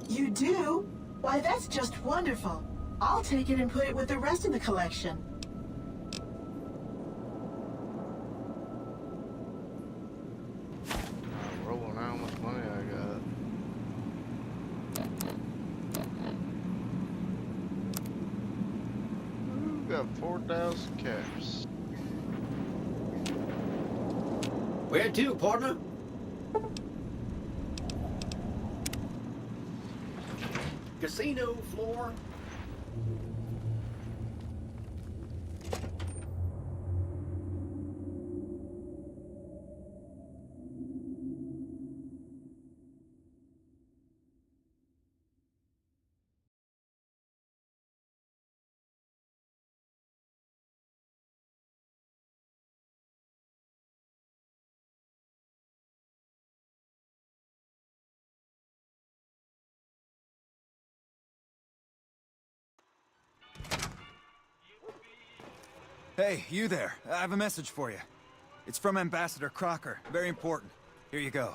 You do? Why, that's just wonderful. I'll take it and put it with the rest of the collection. Rolling out how much money I got. Ooh, got 4,000 caps. Where to, partner? Casino floor. Hey, you there. I have a message for you. It's from Ambassador Crocker. Very important. Here you go.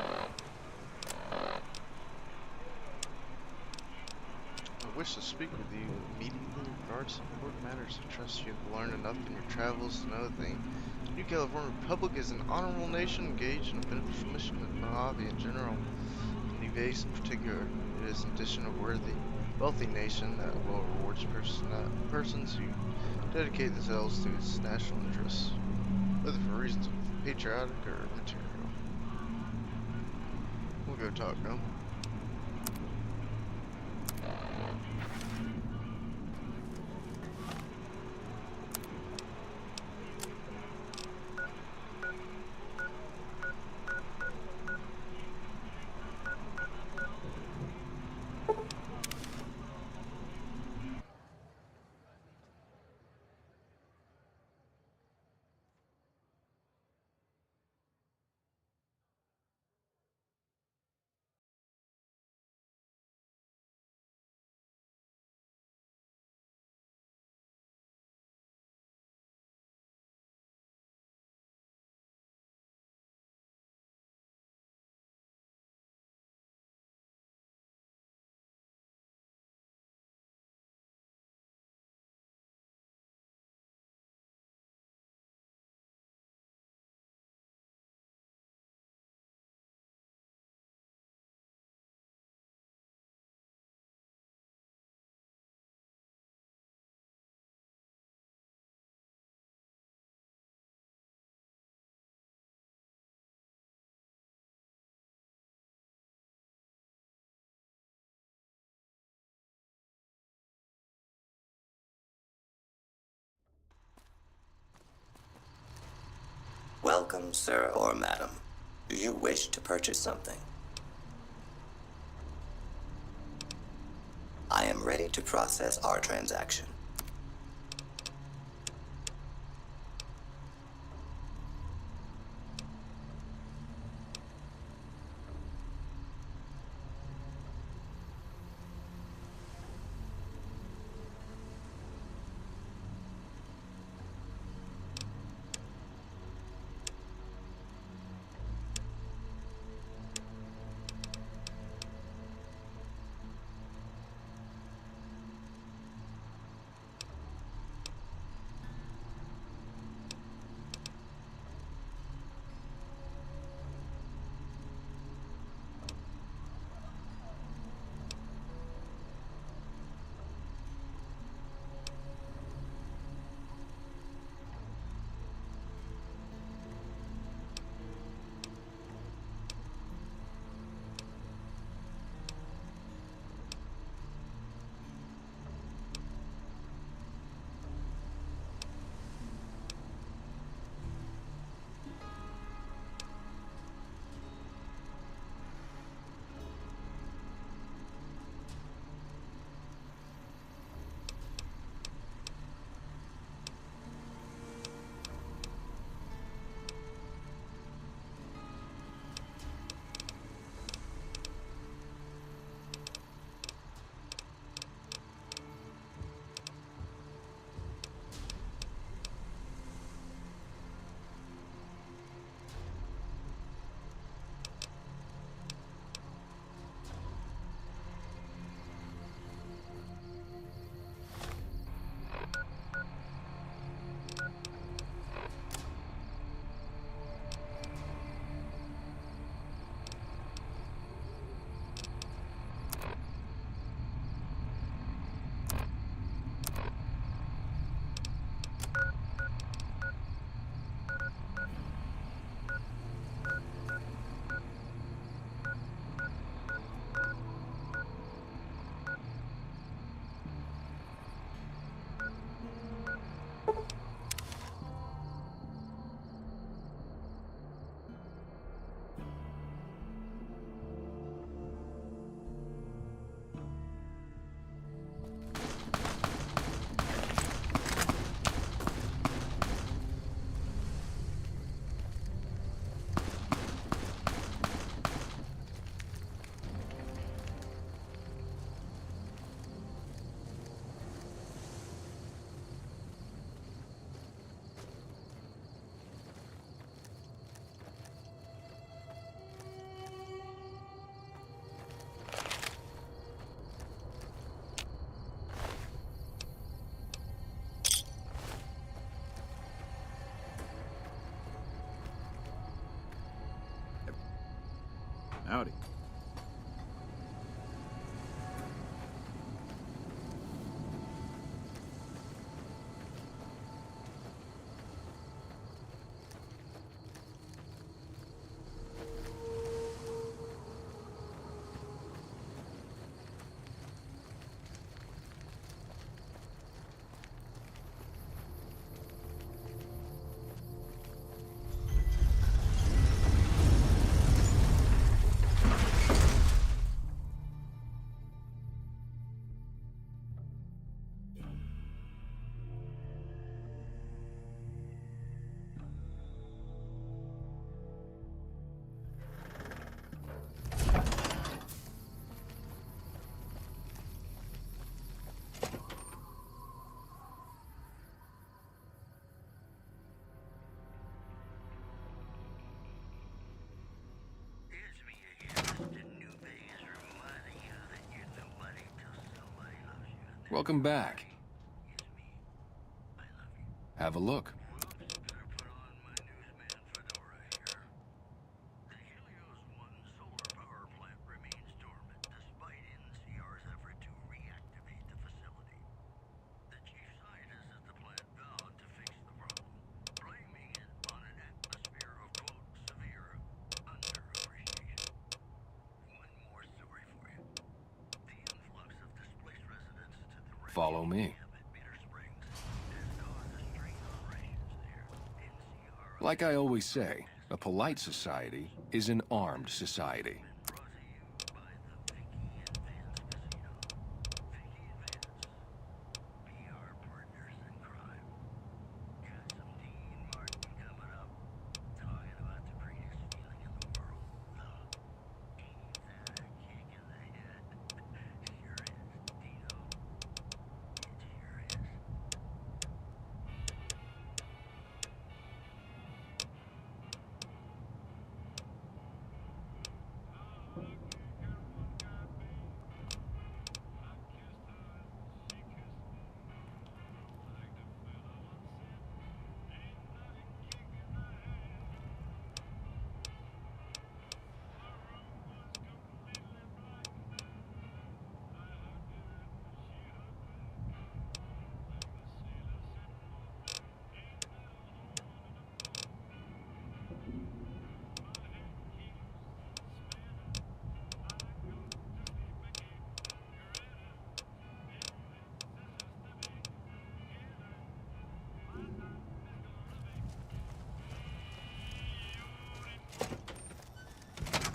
I wish to speak with you immediately in regards to important matters. I trust you have learned enough in your travels to know that the New California Republic is an honorable nation engaged in a beneficial mission with Mojave in general, and New Vegas in particular. It is in addition a wealthy nation that will reward persons who dedicate themselves to its national interests, whether for reasons of patriotic or material. We'll go talk now. Welcome, sir or madam. Do you wish to purchase something? I am ready to process our transaction. Howdy. It's me again, Mr. New Vegas, reminding you that you're nobody till somebody loves you. Welcome back. Have a look. Follow me. Like I always say, a polite society is an armed society.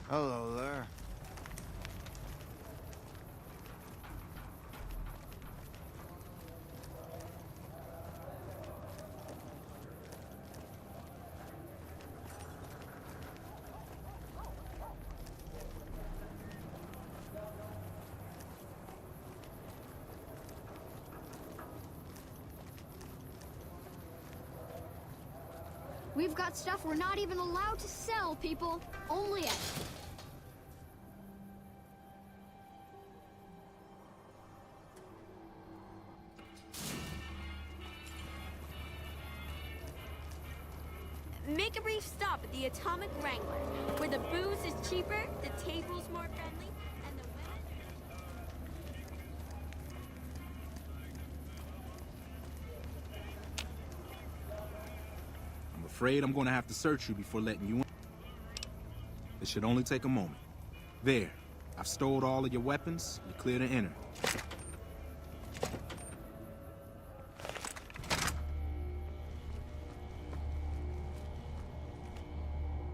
Hello there. We've got stuff we're not even allowed to sell, people. Only it. Make a brief stop at the Atomic Wrangler, where the booze is cheaper, the table's more friendly, and the women... I'm afraid I'm gonna have to search you before letting you in. It should only take a moment. There. I've stowed all of your weapons. You're clear to enter.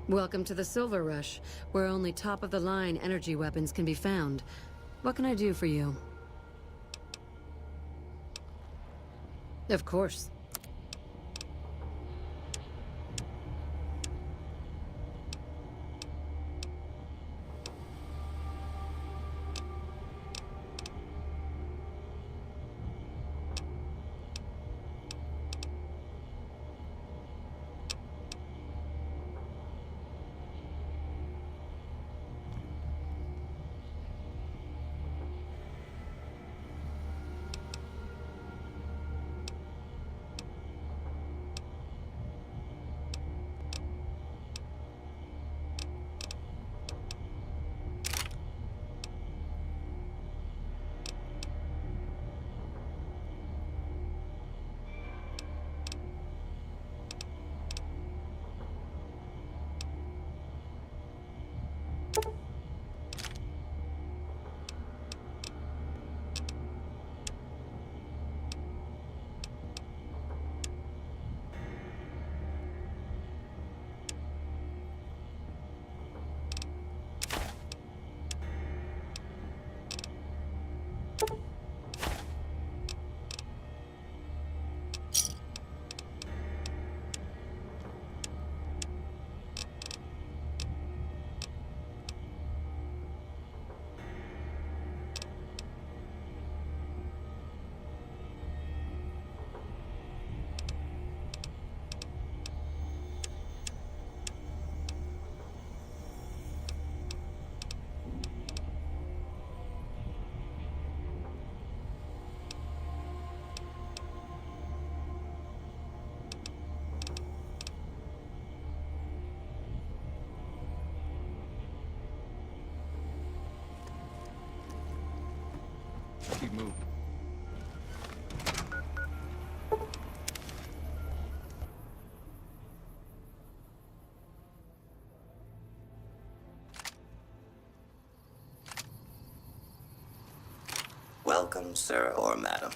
Welcome to the Silver Rush, where only top-of-the-line energy weapons can be found. What can I do for you? Of course. keep moving. Welcome, sir or madam.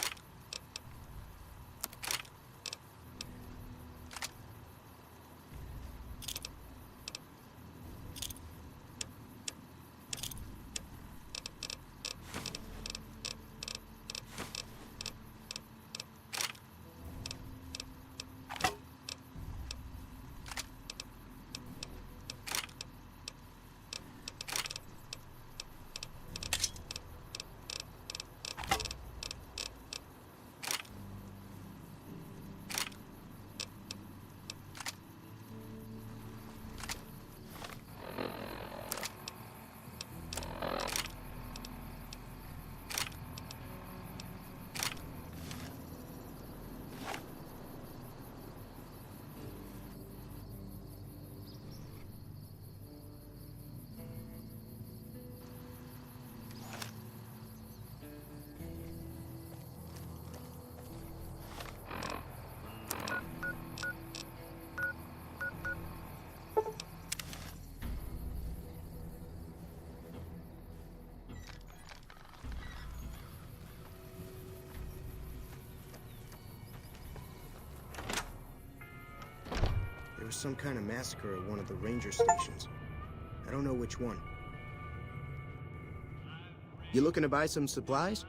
There was some kind of massacre at one of the ranger stations. I don't know which one. You looking to buy some supplies?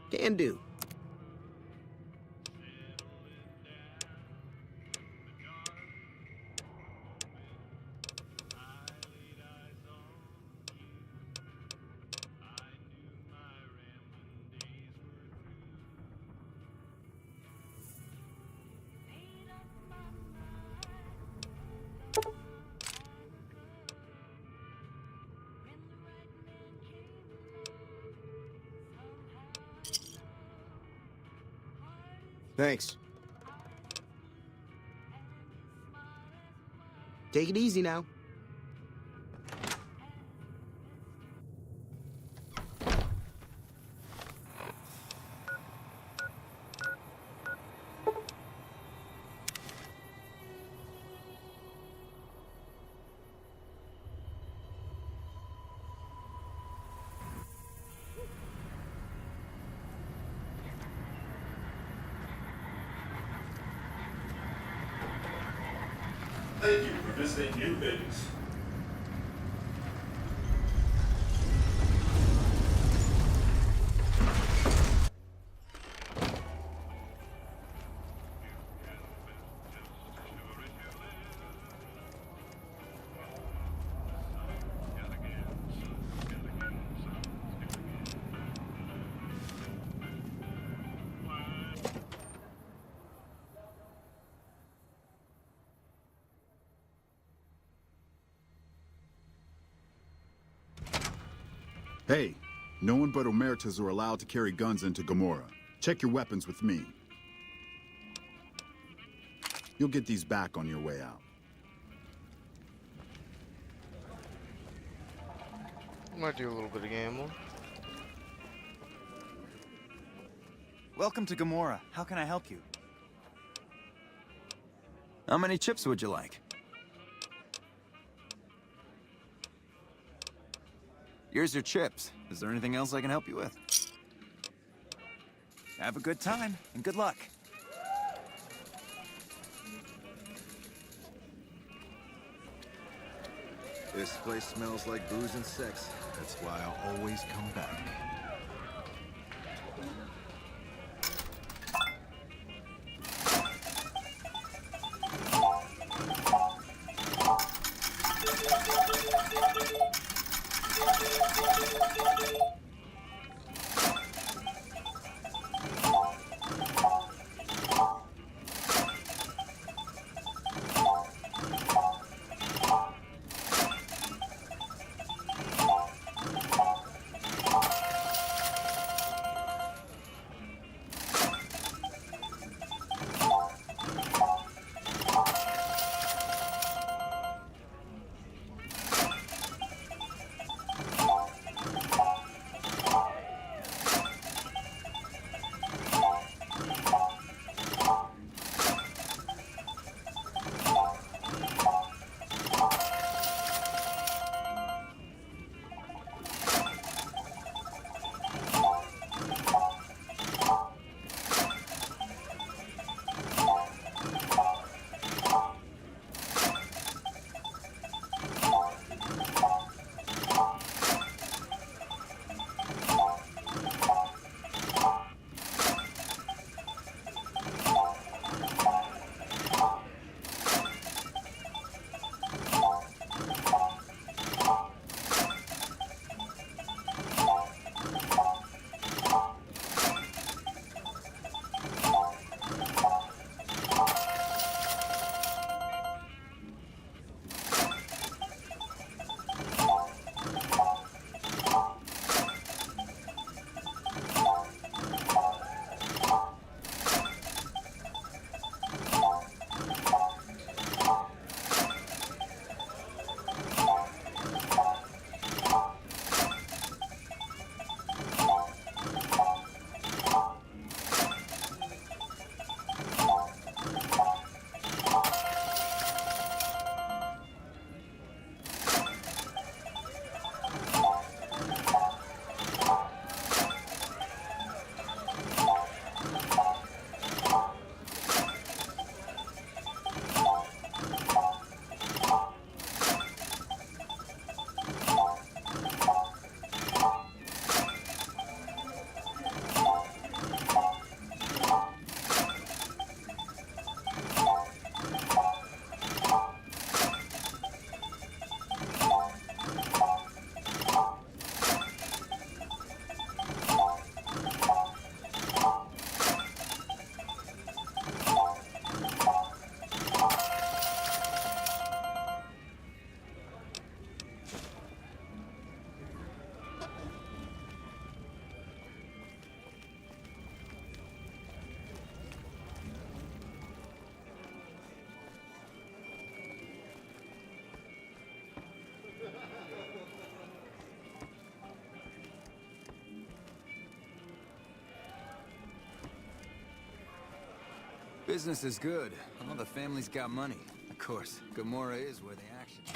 Can do. Thanks. Take it easy now. Thank you for visiting New Vegas. Hey, no one but Omertas are allowed to carry guns into Gamora. Check your weapons with me. You'll get these back on your way out. Might do a little bit of gambling. Welcome to Gamora. How can I help you? How many chips would you like? Here's your chips. Is there anything else I can help you with? Have a good time, and good luck. This place smells like booze and sex. That's why I'll always come back. Business is good. All the family's got money. Of course, Gomorrah is where the action is.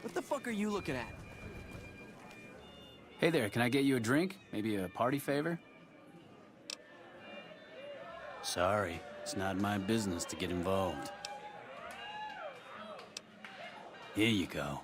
What the fuck are you looking at? Hey there, can I get you a drink? Maybe a party favor? Sorry, it's not my business to get involved. Here you go.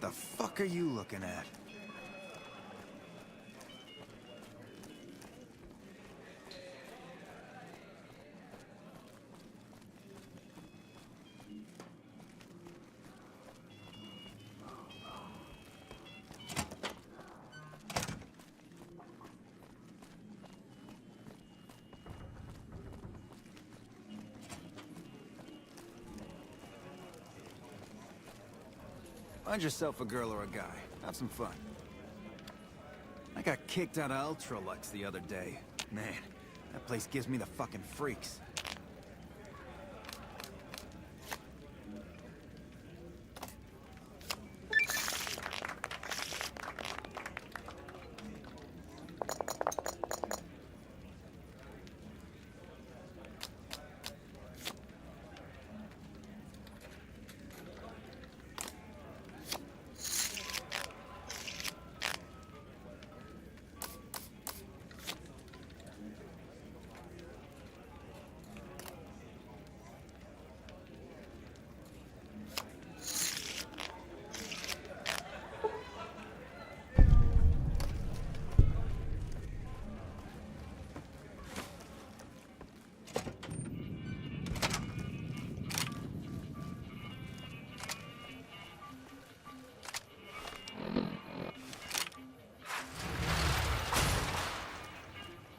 The fuck are you looking at? Find yourself a girl or a guy. Have some fun. I got kicked out of Ultralux the other day. Man, that place gives me the fucking freaks.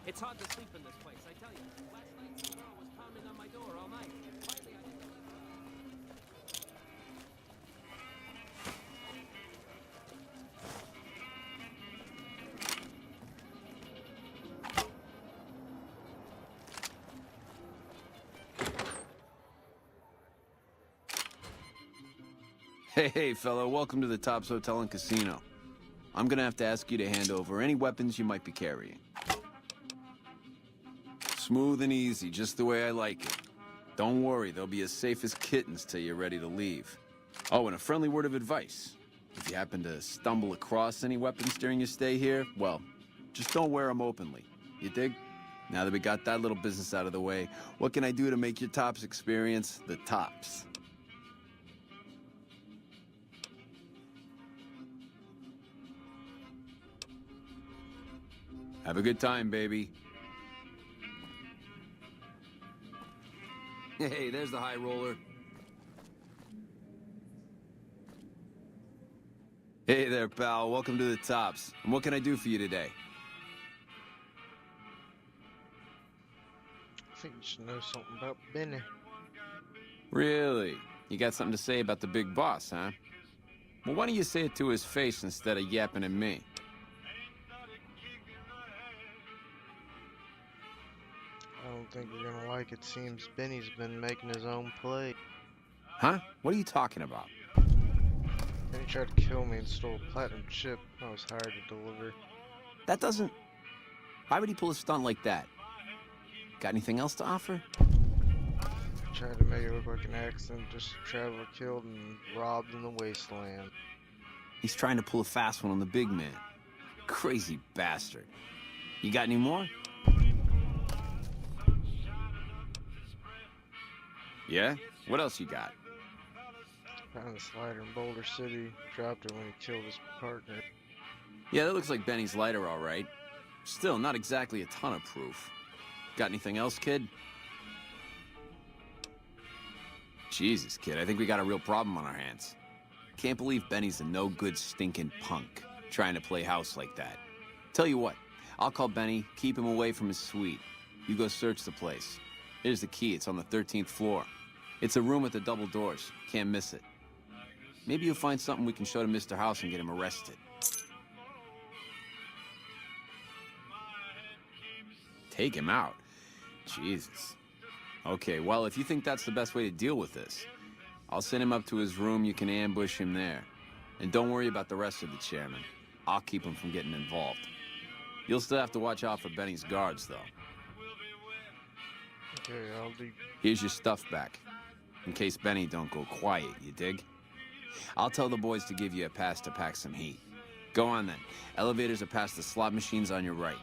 It's hard to sleep in this place, I tell you. Last night, some girl was pounding on my door all night. Finally, I didn't Hey, fella, welcome to the Tops Hotel and Casino. I'm gonna have to ask you to hand over any weapons you might be carrying. Smooth and easy, just the way I like it. Don't worry, they'll be as safe as kittens till you're ready to leave. Oh, and a friendly word of advice. If you happen to stumble across any weapons during your stay here, well, just don't wear them openly. You dig? Now that we got that little business out of the way, what can I do to make your Tops experience the tops? Have a good time, baby. Hey, there's the high roller. Hey there, pal. Welcome to the Tops. And what can I do for you today? I think you should know something about Benny. Really? You got something to say about the big boss, huh? Well, why don't you say it to his face instead of yapping at me? I don't think you're gonna like it. Seems Benny's been making his own play. Huh? What are you talking about? Benny tried to kill me and stole a platinum chip I was hired to deliver. That doesn't... Why would he pull a stunt like that? Got anything else to offer? Tried to make it look like an accident, just a traveler killed and robbed in the wasteland. He's trying to pull a fast one on the big man. Crazy bastard. You got any more? Yeah? What else you got? Found this lighter in Boulder City. Dropped it when he killed his partner. Yeah, that looks like Benny's lighter, all right. Still, not exactly a ton of proof. Got anything else, kid? Jesus, kid, I think we got a real problem on our hands. Can't believe Benny's a no-good stinking punk, trying to play house like that. Tell you what, I'll call Benny, keep him away from his suite. You go search the place. Here's the key, it's on the 13th floor. It's a room with the double doors, can't miss it. Maybe you'll find something we can show to Mr. House and get him arrested. Take him out? Jesus. Okay, well, if you think that's the best way to deal with this, I'll send him up to his room, you can ambush him there. And don't worry about the rest of the chairman. I'll keep him from getting involved. You'll still have to watch out for Benny's guards, though. Okay, I'll be... Here's your stuff back. In case Benny don't go quiet, you dig? I'll tell the boys to give you a pass to pack some heat. Go on then. Elevators are past the slot machines on your right.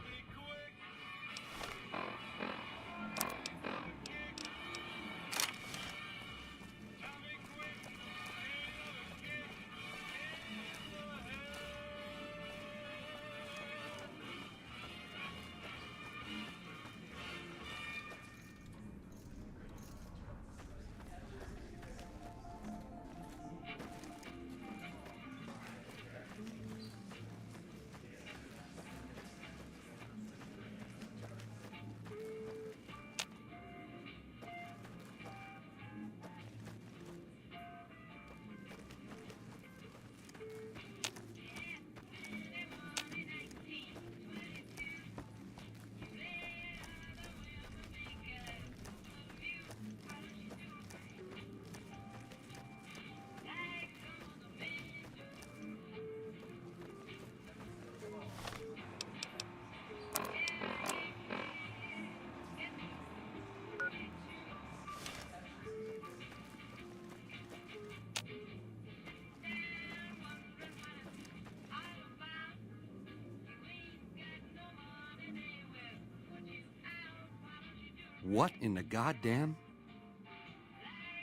What in the goddamn?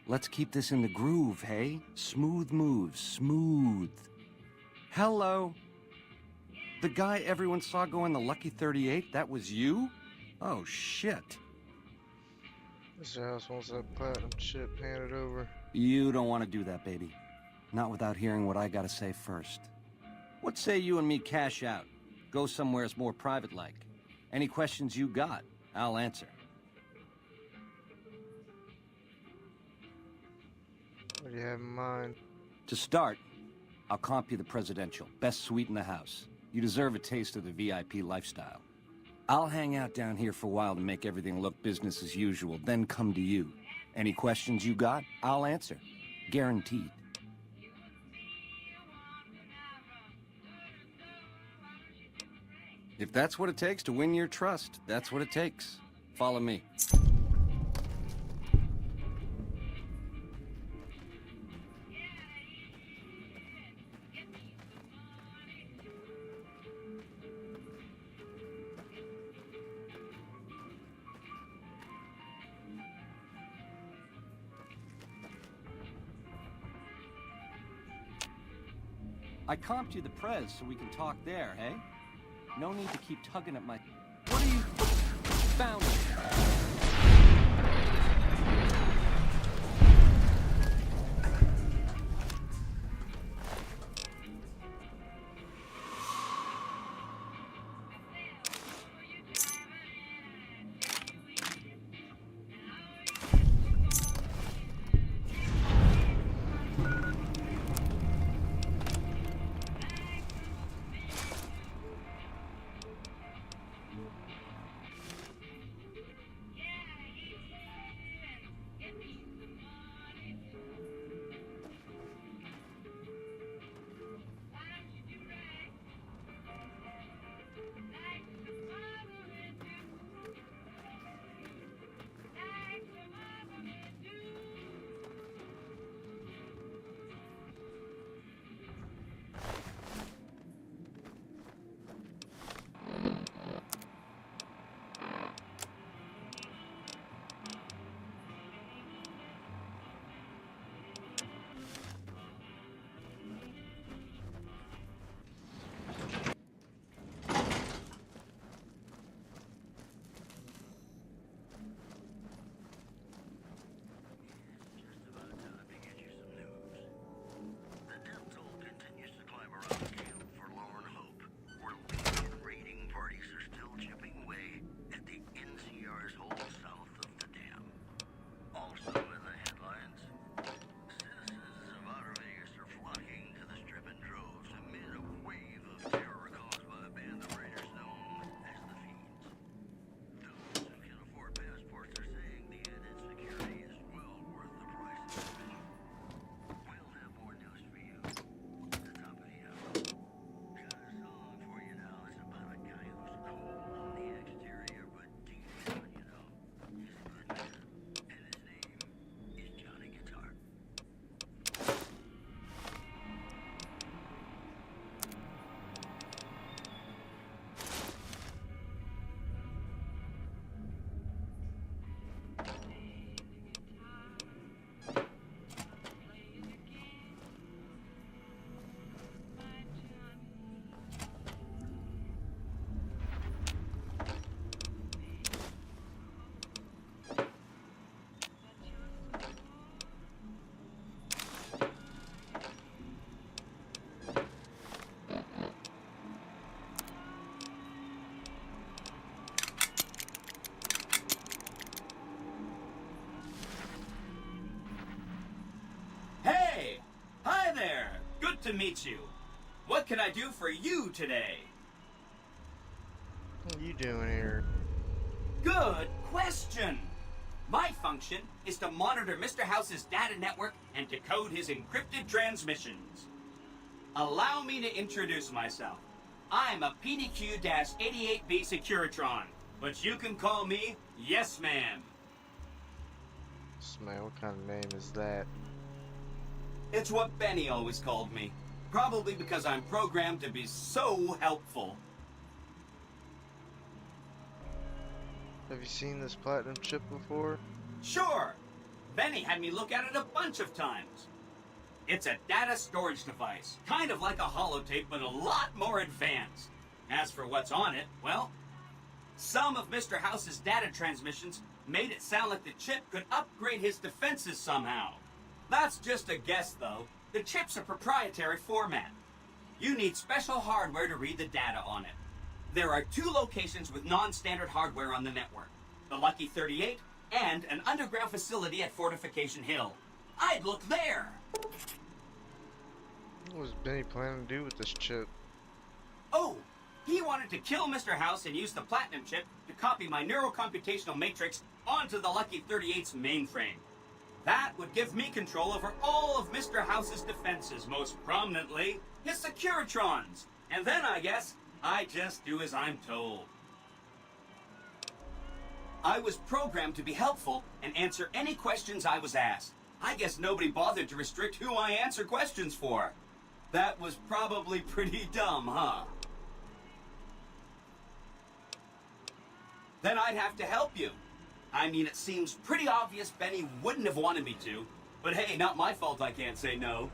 Let's keep this in the groove, hey? Smooth moves, smooth. Hello? The guy everyone saw go in the Lucky 38, that was you? Oh, shit. Mr. House wants that platinum chip handed over. You don't want to do that, baby. Not without hearing what I gotta say first. What say you and me cash out? Go somewheres more private-like. Any questions you got, I'll answer. What do you have in mind? To start, I'll comp you the presidential. Best suite in the house. You deserve a taste of the VIP lifestyle. I'll hang out down here for a while to make everything look business as usual, then come to you. Any questions you got, I'll answer. Guaranteed. If that's what it takes to win your trust, that's what it takes. Follow me. I comped you the prez so we can talk there, hey? No need to keep tugging at my... What are you... Found it. to meet you. What can I do for you today? What are you doing here? Good question. My function is to monitor Mr. House's data network and decode his encrypted transmissions. Allow me to introduce myself. I'm a PDQ-88B Securitron, but you can call me Yes Ma'am. Man, what kind of name is that? It's what Benny always called me. Probably because I'm programmed to be so helpful. Have you seen this platinum chip before? Sure. Benny had me look at it a bunch of times. It's a data storage device, kind of like a holotape, but a lot more advanced. As for what's on it, well, some of Mr. House's data transmissions made it sound like the chip could upgrade his defenses somehow. That's just a guess, though. The chip's a proprietary format. You need special hardware to read the data on it. There are 2 locations with non-standard hardware on the network. The Lucky 38 and an underground facility at Fortification Hill. I'd look there! What was Benny planning to do with this chip? Oh, he wanted to kill Mr. House and use the Platinum chip to copy my neurocomputational matrix onto the Lucky 38's mainframe. That would give me control over all of Mr. House's defenses, most prominently his Securitrons. And then, I guess, I just do as I'm told. I was programmed to be helpful and answer any questions I was asked. I guess nobody bothered to restrict who I answer questions for. That was probably pretty dumb, huh? Then I'd have to help you. I mean, it seems pretty obvious Benny wouldn't have wanted me to, but hey, not my fault I can't say no.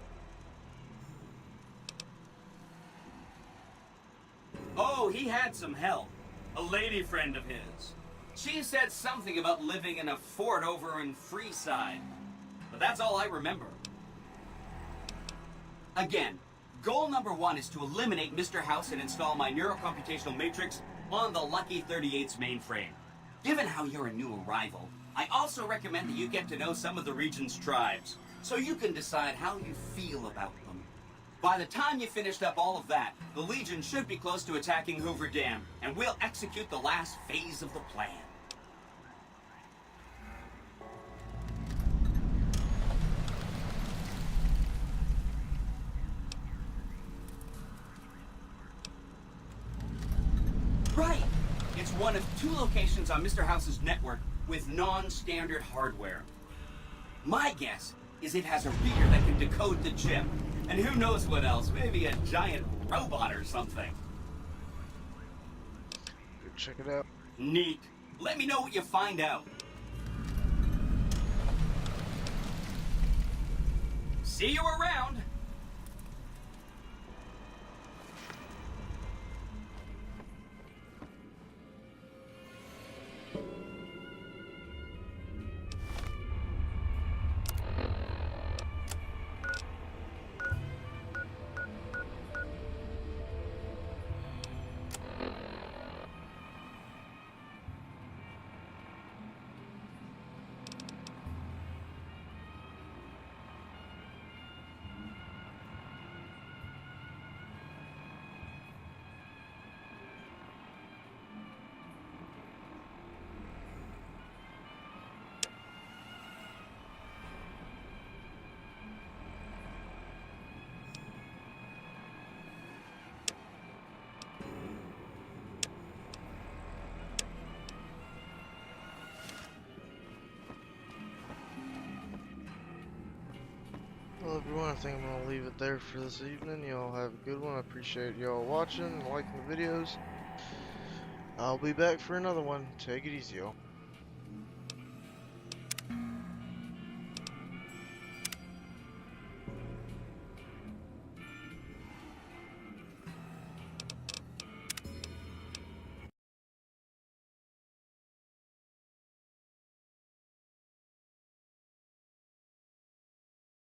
Oh, he had some help. A lady friend of his. She said something about living in a fort over in Freeside. But that's all I remember. Again, goal number 1 is to eliminate Mr. House and install my neurocomputational matrix on the Lucky 38's mainframe. Given how you're a new arrival, I also recommend that you get to know some of the region's tribes, so you can decide how you feel about them. By the time you finished up all of that, the Legion should be close to attacking Hoover Dam, and we'll execute the last phase of the plan. Right! It's one of 2 locations on Mr. House's network with non-standard hardware. My guess is it has a reader that can decode the chip. And who knows what else? Maybe a giant robot or something. Go check it out. Neat. Let me know what you find out. See you around! Well, everyone, I think I'm going to leave it there for this evening. Y'all have a good one. I appreciate y'all watching and liking the videos. I'll be back for another one. Take it easy, y'all.